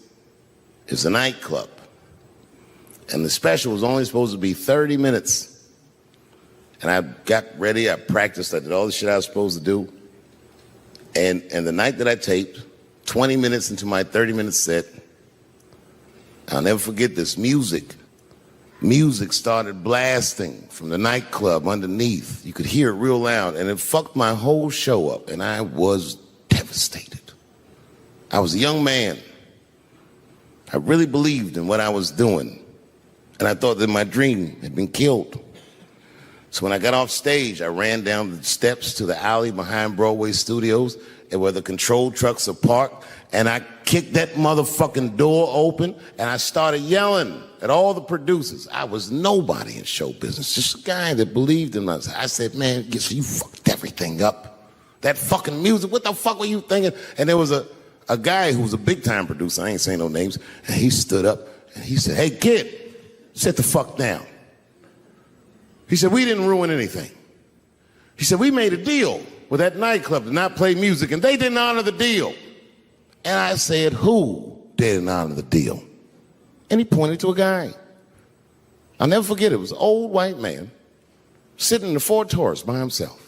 is a nightclub. And the special was only supposed to be 30 minutes. And I got ready, I practiced, I did all the shit I was supposed to do. And the night that I taped, 20 minutes into my 30-minute set, I'll never forget this, music started blasting from the nightclub underneath. You could hear it real loud, and it fucked my whole show up, and I was devastated. I was a young man. I really believed in what I was doing, and I thought that my dream had been killed. So when I got off stage, I ran down the steps to the alley behind Broadway Studios and where the control trucks are parked, and I kicked that motherfucking door open, and I started yelling at all the producers. I was nobody in show business, just a guy that believed in us. I said, man, you fucked everything up. That fucking music, what the fuck were you thinking? And there was a guy who was a big-time producer, I ain't saying no names, and he stood up, and he said, hey, kid, sit the fuck down. He said, we didn't ruin anything. He said, we made a deal with that nightclub to not play music, and they didn't honor the deal. And I said, who didn't honor the deal? And he pointed to a guy. I'll never forget it. It was an old white man sitting in the Ford Taurus by himself.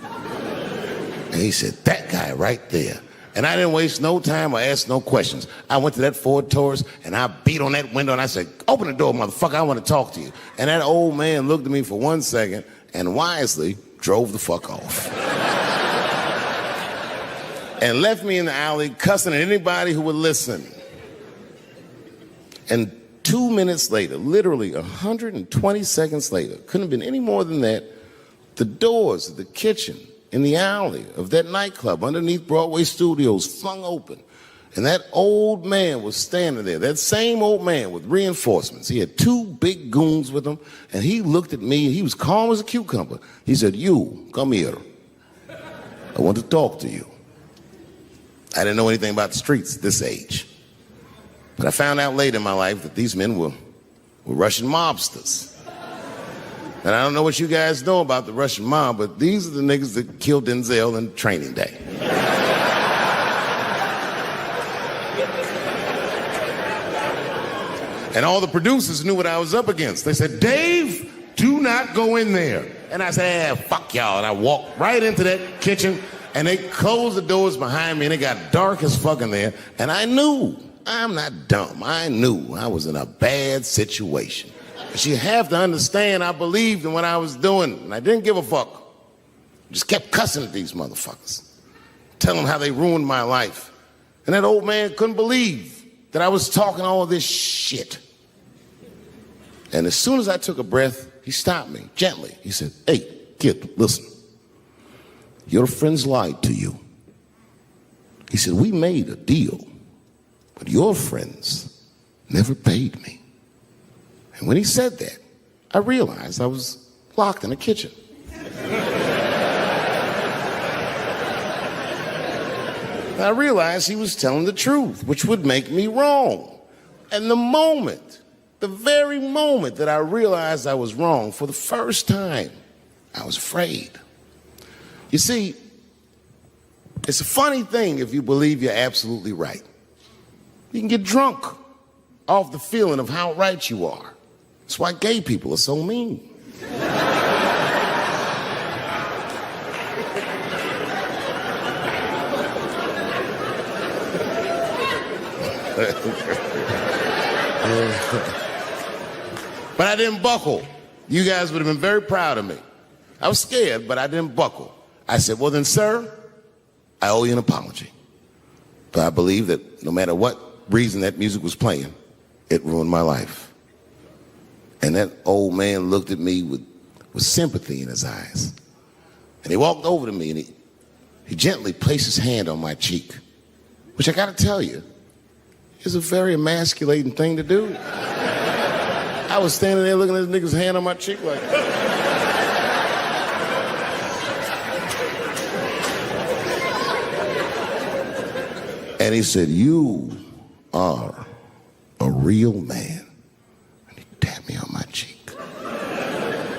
And he said, that guy right there. And I didn't waste no time or ask no questions. I went to that Ford Taurus, and I beat on that window, and I said, open the door, motherfucker, I want to talk to you. And that old man looked at me for 1 second and wisely drove the fuck off. And left me in the alley cussing at anybody who would listen. And 2 minutes later, literally 120 seconds later, couldn't have been any more than that, the doors of the kitchen in the alley of that nightclub underneath Broadway Studios flung open. And that old man was standing there, that same old man with reinforcements. He had 2 big goons with him, and he looked at me, and he was calm as a cucumber. He said, you, come here. I want to talk to you. I didn't know anything about the streets at this age. But I found out later in my life that these men were Russian mobsters. And I don't know what you guys know about the Russian mob, but these are the niggas that killed Denzel in Training Day. And all the producers knew what I was up against. They said, Dave, do not go in there. And I said, fuck y'all. And I walked right into that kitchen, and they closed the doors behind me, and it got dark as fuck in there. And I knew, I'm not dumb, I knew I was in a bad situation. But you have to understand, I believed in what I was doing, and I didn't give a fuck. Just kept cussing at these motherfuckers, telling them how they ruined my life. And that old man couldn't believe that I was talking all this shit. And as soon as I took a breath, he stopped me gently. He said, hey, kid, listen. Your friends lied to you. He said, we made a deal, but your friends never paid me. And when he said that, I realized I was locked in a kitchen. I realized he was telling the truth, which would make me wrong. And the very moment that I realized I was wrong, for the first time, I was afraid. You see, it's a funny thing if you believe you're absolutely right. You can get drunk off the feeling of how right you are. That's why gay people are so mean. But I didn't buckle. You guys would have been very proud of me. I was scared, but I didn't buckle. I said, well then, sir, I owe you an apology. But I believe that no matter what reason that music was playing, it ruined my life. And that old man looked at me with sympathy in his eyes. And he walked over to me and he gently placed his hand on my cheek, which I gotta tell you, is a very emasculating thing to do. I was standing there looking at this nigga's hand on my cheek like, and he said, "You are a real man." And he tapped me on my cheek,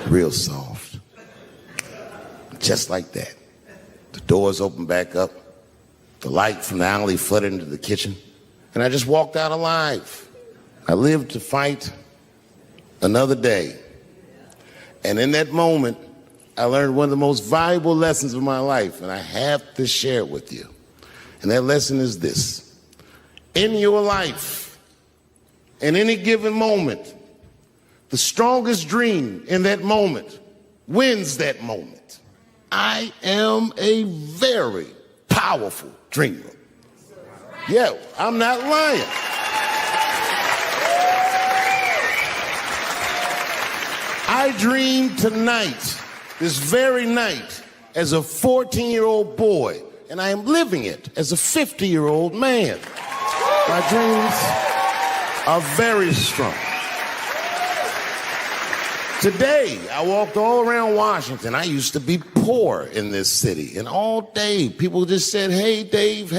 real soft, just like that. The doors opened back up, the light from the alley flooded into the kitchen, and I just walked out alive. I lived to fight another day. And in that moment, I learned one of the most valuable lessons of my life, and I have to share it with you. And that lesson is this: in your life, in any given moment, the strongest dream in that moment wins that moment. I am a very powerful dreamer. Yeah, I'm not lying. I dreamed tonight, this very night, as a 14-year-old boy, and I am living it as a 50-year-old man. My dreams are very strong. Today, I walked all around Washington. I used to be poor in this city, and all day people just said, hey, Dave,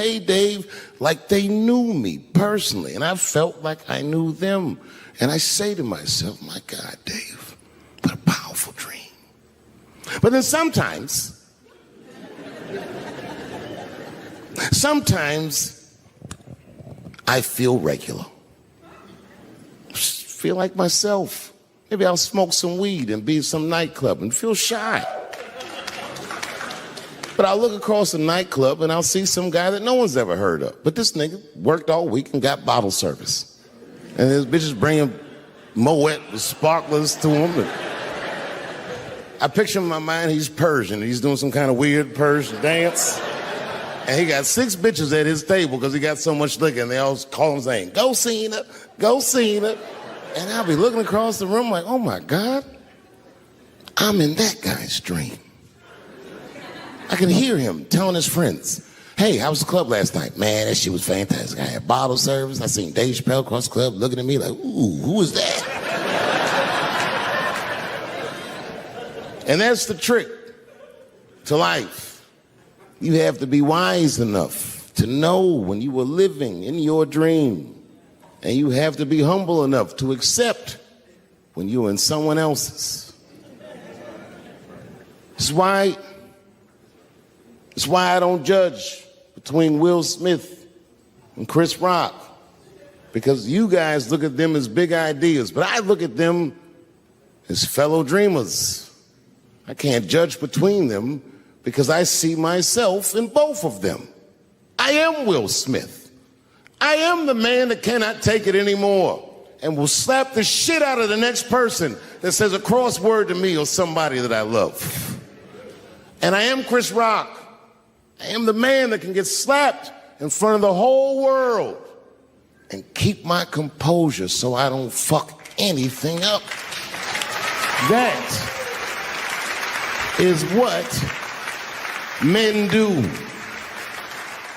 like they knew me personally, and I felt like I knew them. And I say to myself, my God, Dave, what a powerful dream. But then sometimes I feel regular. Feel like myself. Maybe I'll smoke some weed and be in some nightclub and feel shy. But I'll look across the nightclub and I'll see some guy that no one's ever heard of. But this nigga worked all week and got bottle service. And his bitches bringing Moet with sparklers to him. I picture in my mind he's Persian. He's doing some kind of weird Persian dance. And he got 6 bitches at his table because he got so much liquor, and they all call him saying, "Go Cena, go Cena." And I'll be looking across the room like, oh my God, I'm in that guy's dream. I can hear him telling his friends, hey, how was the club last night? Man, that shit was fantastic. I had bottle service. I seen Dave Chappelle across the club looking at me like, ooh, who was that? And that's the trick to life. You have to be wise enough to know when you were living in your dream. And you have to be humble enough to accept when you're in someone else's. It's why I don't judge between Will Smith and Chris Rock. Because you guys look at them as big ideas, but I look at them as fellow dreamers. I can't judge between them because I see myself in both of them. I am Will Smith. I am the man that cannot take it anymore and will slap the shit out of the next person that says a crossword to me or somebody that I love. And I am Chris Rock. I am the man that can get slapped in front of the whole world and keep my composure so I don't fuck anything up. That is what men do.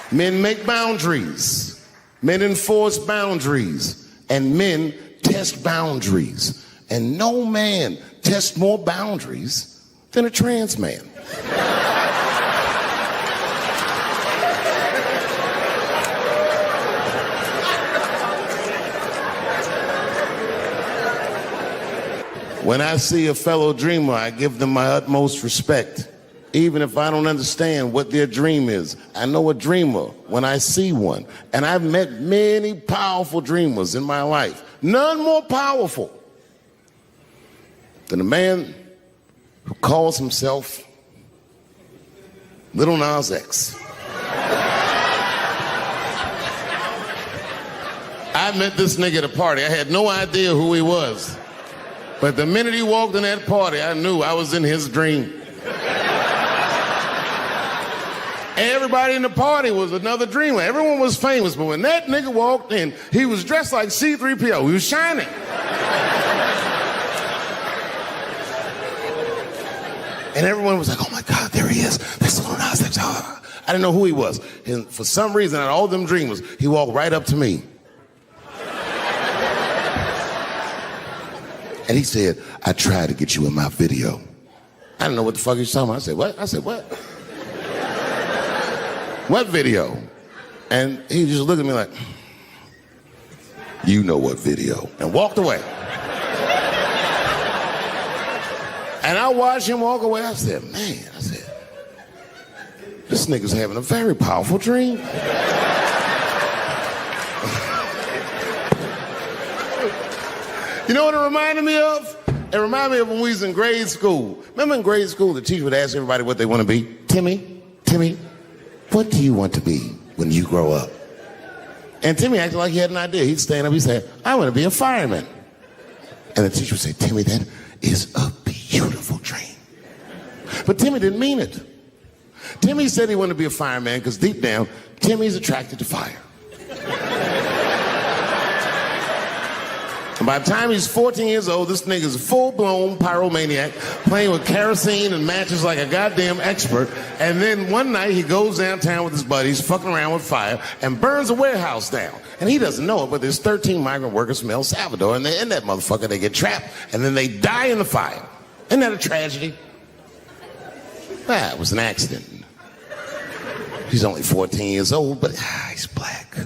Men make boundaries. Men enforce boundaries, and men test boundaries. And no man tests more boundaries than a trans man. When I see a fellow dreamer, I give them my utmost respect. Even if I don't understand what their dream is, I know a dreamer when I see one. And I've met many powerful dreamers in my life. None more powerful than a man who calls himself Little Nas X. I met this nigga at a party. I had no idea who he was. But the minute he walked in that party, I knew I was in his dream. Everybody in the party was another dreamer. Everyone was famous, but when that nigga walked in, he was dressed like C-3PO. He was shining. And everyone was like, oh my God, there he is. That's Lil Nas X. I didn't know who he was. And for some reason, out of all them dreamers, he walked right up to me. And he said, I tried to get you in my video. I didn't know what the fuck he was talking about. I said, what? I said, what? What video? And he just looked at me like, you know what video, and walked away. And I watched him walk away. I said, man, this nigga's having a very powerful dream. You know what it reminded me of? It reminded me of when we was in grade school. Remember in grade school, the teacher would ask everybody what they want to be? Timmy, what do you want to be when you grow up? And Timmy acted like he had an idea. He'd stand up, he'd say, I want to be a fireman. And the teacher would say, Timmy, that is a beautiful dream. But Timmy didn't mean it. Timmy said he wanted to be a fireman because deep down, Timmy's attracted to fire. And by the time he's 14 years old, this nigga's a full-blown pyromaniac, playing with kerosene and matches like a goddamn expert. And then one night he goes downtown with his buddies, fucking around with fire, and burns a warehouse down. And he doesn't know it, but there's 13 migrant workers from El Salvador, and they're in that motherfucker. They get trapped, and then they die in the fire. Isn't that a tragedy? It was an accident. He's only 14 years old, but he's black.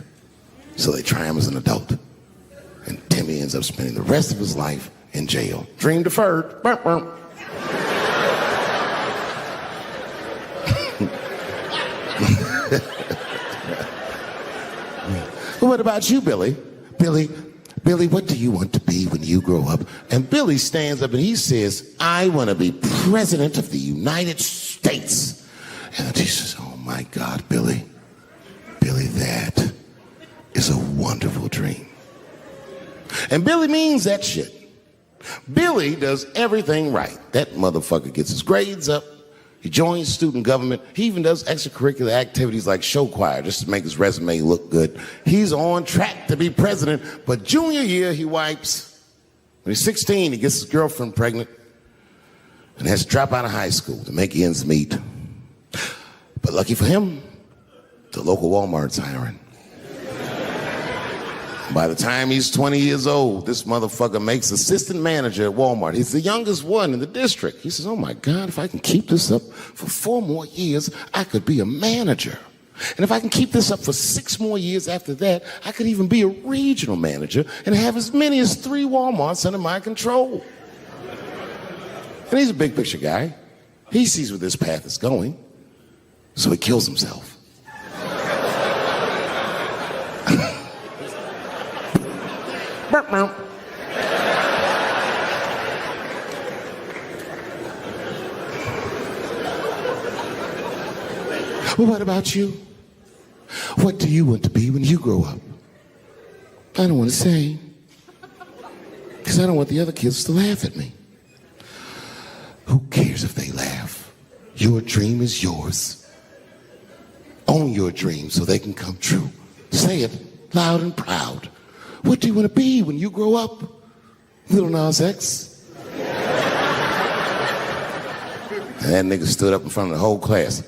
So they try him as an adult. And Timmy ends up spending the rest of his life in jail. Dream deferred. Burp, burp. What about you, Billy? Billy, what do you want to be when you grow up? And Billy stands up and he says, I want to be president of the United States. And the teacher says, oh my God, Billy, that is a wonderful dream. And Billy means that shit. Billy does everything right. That motherfucker gets his grades up. He joins student government. He even does extracurricular activities like show choir just to make his resume look good. He's on track to be president, but junior year he wipes. When he's 16, he gets his girlfriend pregnant and has to drop out of high school to make ends meet. But lucky for him, the local Walmart's hiring. By the time he's 20 years old, this motherfucker makes assistant manager at Walmart. He's the youngest one in the district. He says, oh my God, if I can keep this up for 4 more years, I could be a manager. And if I can keep this up for 6 more years after that, I could even be a regional manager and have as many as 3 Walmarts under my control. And he's a big picture guy. He sees where this path is going, so he kills himself. Well, what about you? What do you want to be when you grow up? I don't want to say, because I don't want the other kids to laugh at me. Who cares if they laugh? Your dream is yours. Own your dream so they can come true. Say it loud and proud. What do you want to be when you grow up? Lil Nas X. And that nigga stood up in front of the whole class.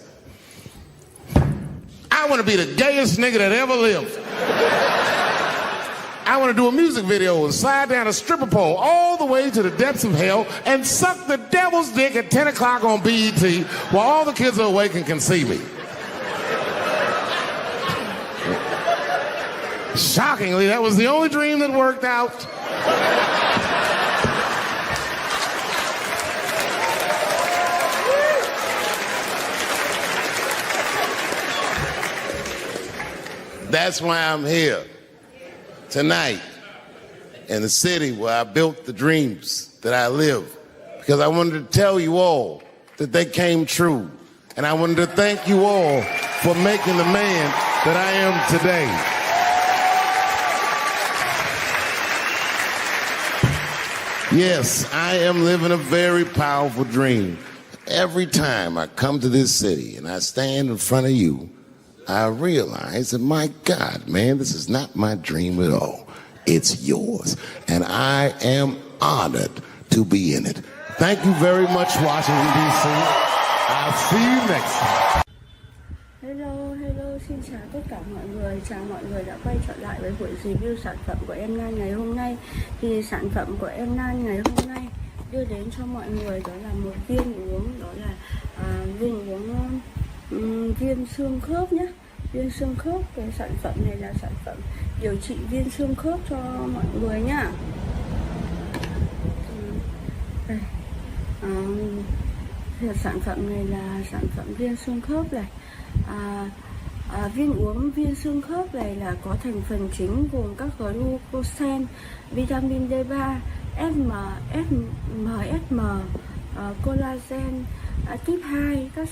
I want to be the gayest nigga that ever lived. I want to do a music video and slide down a stripper pole all the way to the depths of hell and suck the devil's dick at 10 o'clock on BET while all the kids are awake and can see me. Shockingly, that was the only dream that worked out. That's why I'm here tonight in the city where I built the dreams that I live. Because I wanted to tell you all that they came true. And I wanted to thank you all for making the man that I am today. Yes, I am living a very powerful dream. Every time I come to this city and I stand in front of you, I realize that, my God, man, this is not my dream at all. It's yours. And I am honored to be in it. Thank you very much, Washington, D.C. I'll see you next time. Hello, xin chào tất cả mọi người. Chào mọi người đã quay trở lại với buổi review sản phẩm của em Lan ngày hôm nay. Thì sản phẩm của em Lan ngày hôm nay đưa đến cho mọi người đó là một viên uống, đó là viên uống viên xương khớp nhé. Viên xương khớp, cái sản phẩm này là sản phẩm điều trị viên xương khớp cho mọi người nhá. Đây. Sản phẩm này là sản phẩm viên xương khớp này. Viên uống viên xương khớp này là có thành phần chính gồm các glucosen, vitamin D3, MSM, collagen type 2. Các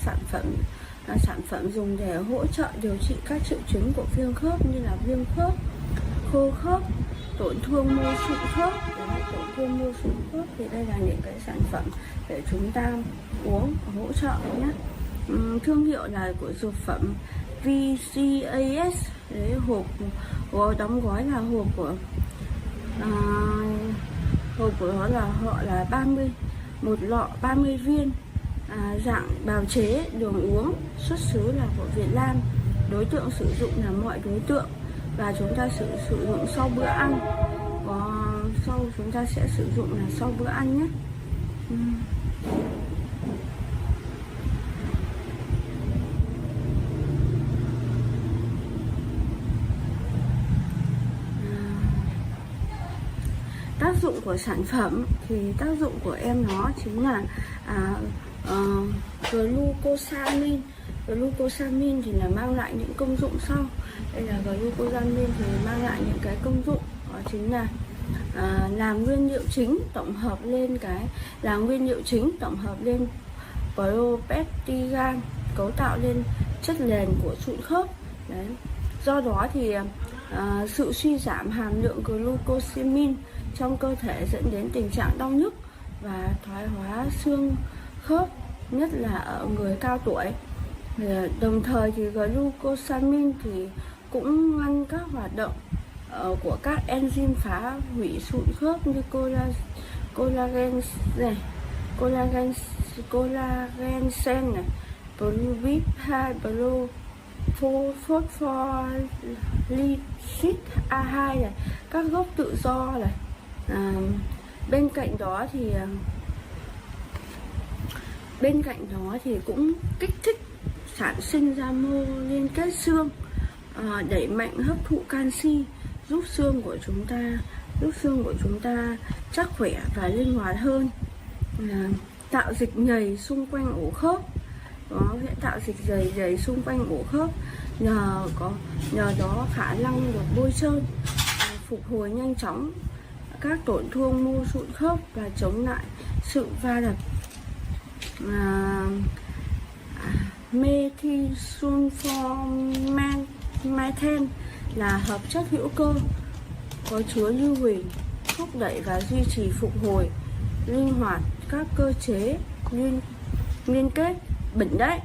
sản phẩm dùng để hỗ trợ điều trị các triệu chứng của viêm khớp như là viêm khớp, khô khớp, tổn thương mô sụn khớp. Tổn thương mô sụn khớp thì đây là những cái sản phẩm để chúng ta uống hỗ trợ nhé. Thương hiệu là của dược phẩm VCAS. Đấy, hộp đóng gói là hộp của nó là họ là 30, một lọ 30 viên, dạng bào chế, đường uống, xuất xứ là của Việt Nam. Đối tượng sử dụng là mọi đối tượng và chúng ta sử dụng sau bữa ăn. Chúng ta sẽ sử dụng là sau bữa ăn nhé. Tác dụng của sản phẩm thì tác dụng của em nó chính là glucosamine. Glucosamine thì là mang lại những công dụng sau. Đây là glucosamine thì mang lại những cái công dụng đó chính là làm nguyên liệu chính tổng hợp lên propestigan, cấu tạo lên chất nền của sụn khớp. Đấy. Do đó thì sự suy giảm hàm lượng glucosamine trong cơ thể dẫn đến tình trạng đau nhức và thoái hóa xương khớp, nhất là ở người cao tuổi. Đồng thời thì glucosamine thì cũng ngăn các hoạt động của các enzyme phá hủy sụn khớp như collagen này, collagen sen này, pyruvate 2, phosphorylate A2 này, các gốc tự do này. Bên cạnh đó thì cũng kích thích sản sinh ra mô liên kết xương, đẩy mạnh hấp thụ canxi, giúp xương của chúng ta chắc khỏe và linh hoạt hơn. Tạo dịch nhầy xung quanh ổ khớp. Nó sẽ tạo dịch dày xung quanh ổ khớp, nhờ đó khả năng được bôi trơn, phục hồi nhanh chóng các tổn thương mô sụn khớp và chống lại sự va đập. Methylsulfonmethen là hợp chất hữu cơ có chứa lưu huỳnh, thúc đẩy và duy trì phục hồi linh hoạt các cơ chế liên kết bệnh đấy.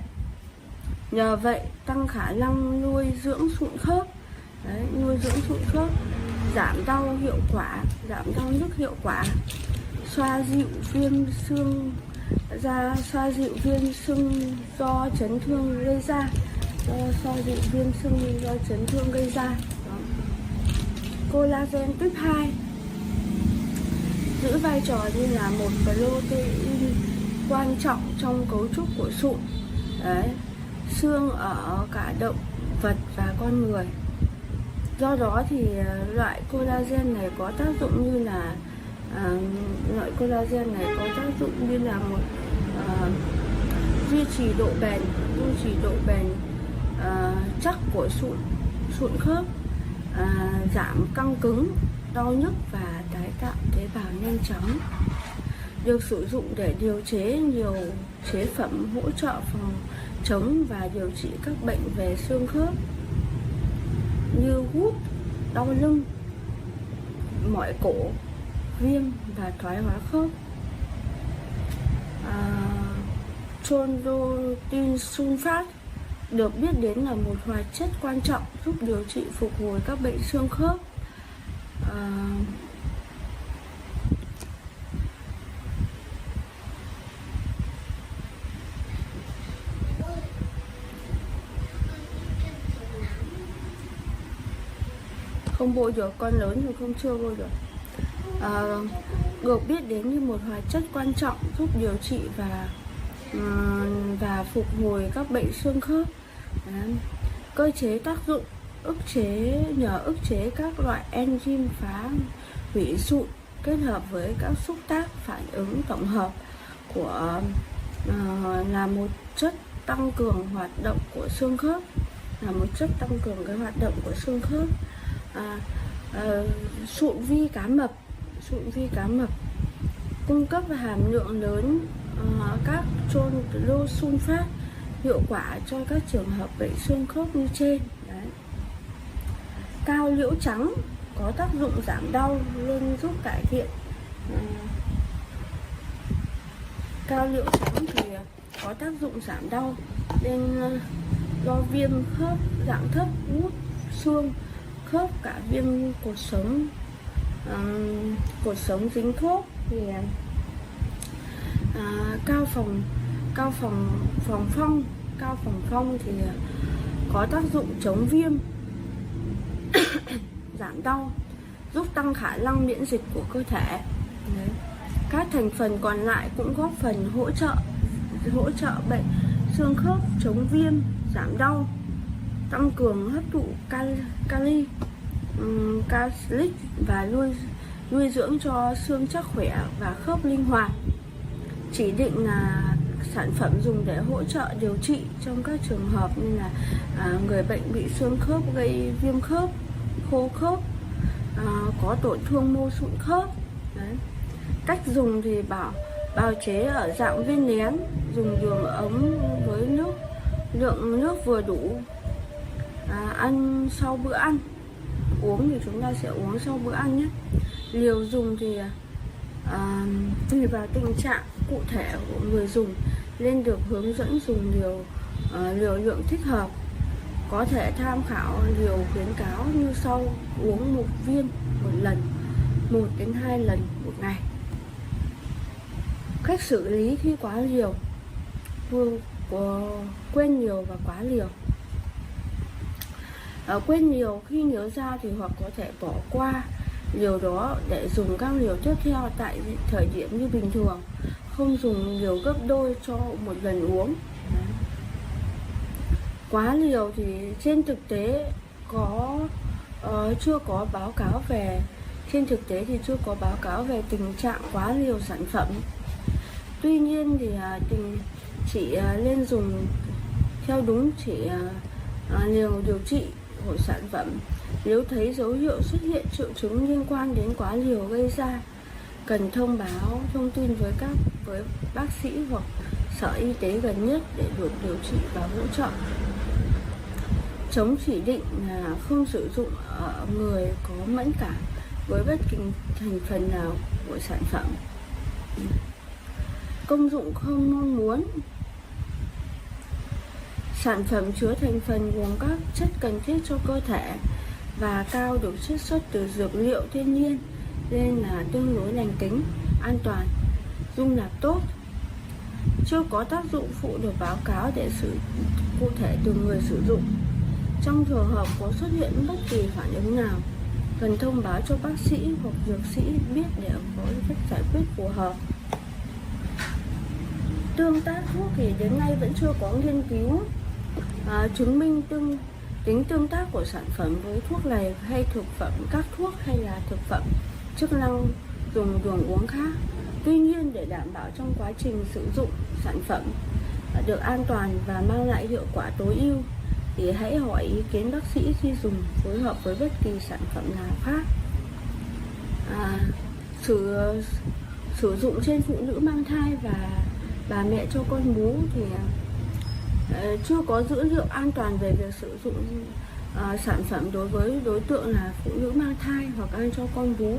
Nhờ vậy tăng khả năng nuôi dưỡng sụn khớp. Đấy, nuôi dưỡng sụn khớp, giảm đau nhức hiệu quả, xoa dịu viêm xương do chấn thương gây ra. Collagen type 2 giữ vai trò như là một protein quan trọng trong cấu trúc của sụn. Đấy, xương ở cả động vật và con người. Do đó thì loại collagen này có tác dụng như là một duy trì độ bền chắc của sụn khớp, giảm căng cứng, đau nhức và tái tạo tế bào nhanh chóng. Được sử dụng để điều chế nhiều chế phẩm hỗ trợ phòng chống và điều trị các bệnh về xương khớp như gút, đau lưng, mỏi cổ, viêm và thoái hóa khớp. Chondroitin sulfat được biết đến là một hoạt chất quan trọng giúp điều trị phục hồi các bệnh xương khớp. không bôi được, con lớn thì không chưa bôi được. Được biết đến như một hoạt chất quan trọng giúp điều trị và phục hồi các bệnh xương khớp. Cơ chế tác dụng nhờ ức chế các loại enzyme phá hủy sụn kết hợp với các xúc tác phản ứng tổng hợp của là một chất tăng cường hoạt động của xương khớp, xương khớp. Sụn vi cá mập cung cấp hàm lượng lớn các trôn-sulfat hiệu quả cho các trường hợp bệnh xương khớp như trên. Đấy. Cao liễu trắng có tác dụng giảm đau, luôn giúp cải thiện. Cao liễu trắng thì có tác dụng giảm đau nên do viêm khớp dạng thấp, gút xương khớp, cả viêm cột sống dính khớp thì cao phòng phong thì có tác dụng chống viêm giảm đau, giúp tăng khả năng miễn dịch của cơ thể. Đấy. Các thành phần còn lại cũng góp phần hỗ trợ bệnh xương khớp, chống viêm, giảm đau, tăng cường hấp thụ kali, calcic và nuôi dưỡng cho xương chắc khỏe và khớp linh hoạt. Chỉ định là sản phẩm dùng để hỗ trợ điều trị trong các trường hợp như là người bệnh bị xương khớp gây viêm khớp, khô khớp, có tổn thương mô sụn khớp. Đấy. Cách dùng thì bào chế ở dạng viên nén, dùng đường ống với lượng nước vừa đủ. Ăn sau bữa ăn, uống thì chúng ta sẽ uống sau bữa ăn nhé. Liều dùng thì tùy vào tình trạng cụ thể của người dùng nên được hướng dẫn dùng liều lượng thích hợp. Có thể tham khảo liều khuyến cáo như sau: uống 1 viên một lần, 1 đến 2 lần một ngày. Cách xử lý khi quá liều, quên liều và quá liều. Quên liều khi nhớ ra thì hoặc có thể bỏ qua liều đó để dùng các liều tiếp theo tại thời điểm như bình thường, không dùng liều gấp đôi cho một lần uống. Quá liều thì trên thực tế chưa có báo cáo về tình trạng quá liều sản phẩm. Tuy nhiên thì chỉ nên dùng theo đúng liều điều trị của sản phẩm. Nếu thấy dấu hiệu xuất hiện triệu chứng liên quan đến quá liều gây ra, cần thông báo thông tin với bác sĩ hoặc sở y tế gần nhất để được điều trị và hỗ trợ. Chống chỉ định là không sử dụng ở người có mẫn cảm với bất kỳ thành phần nào của sản phẩm. Công dụng không mong muốn. Sản phẩm chứa thành phần gồm các chất cần thiết cho cơ thể và cao được chiết xuất từ dược liệu thiên nhiên nên là tương đối lành tính, an toàn, dung nạp tốt. Chưa có tác dụng phụ được báo cáo để cụ thể từ người sử dụng. Trong trường hợp có xuất hiện bất kỳ phản ứng nào, cần thông báo cho bác sĩ hoặc dược sĩ biết để có cách giải quyết phù hợp. Tương tác thuốc thì đến nay vẫn chưa có nghiên cứu chứng minh tính tương tác của sản phẩm với thuốc này hay thực phẩm, các thuốc hay là thực phẩm chức năng dùng đường uống khác. Tuy nhiên, để đảm bảo trong quá trình sử dụng sản phẩm được an toàn và mang lại hiệu quả tối ưu thì hãy hỏi ý kiến bác sĩ khi dùng, phối hợp với bất kỳ sản phẩm nào khác. Sử dụng trên phụ nữ mang thai và bà mẹ cho con bú thì chưa có dữ liệu an toàn về việc sử dụng sản phẩm đối với đối tượng là phụ nữ mang thai hoặc ăn cho con bú.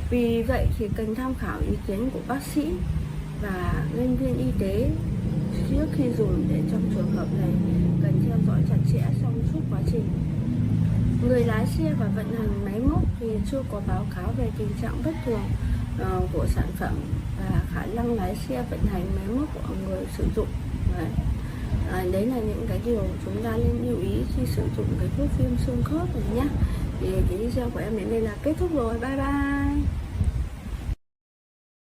Vì vậy thì cần tham khảo ý kiến của bác sĩ và nhân viên y tế trước khi dùng, để trong trường hợp này cần theo dõi chặt chẽ trong suốt quá trình. Người lái xe và vận hành máy móc thì chưa có báo cáo về tình trạng bất thường của sản phẩm và khả năng lái xe vận hành máy móc của người sử dụng. Đấy là những cái điều chúng ta nên lưu ý khi sử dụng cái thuốc viêm xương khớp này nhá. Thì cái video của em đến đây là kết thúc rồi. Bye bye.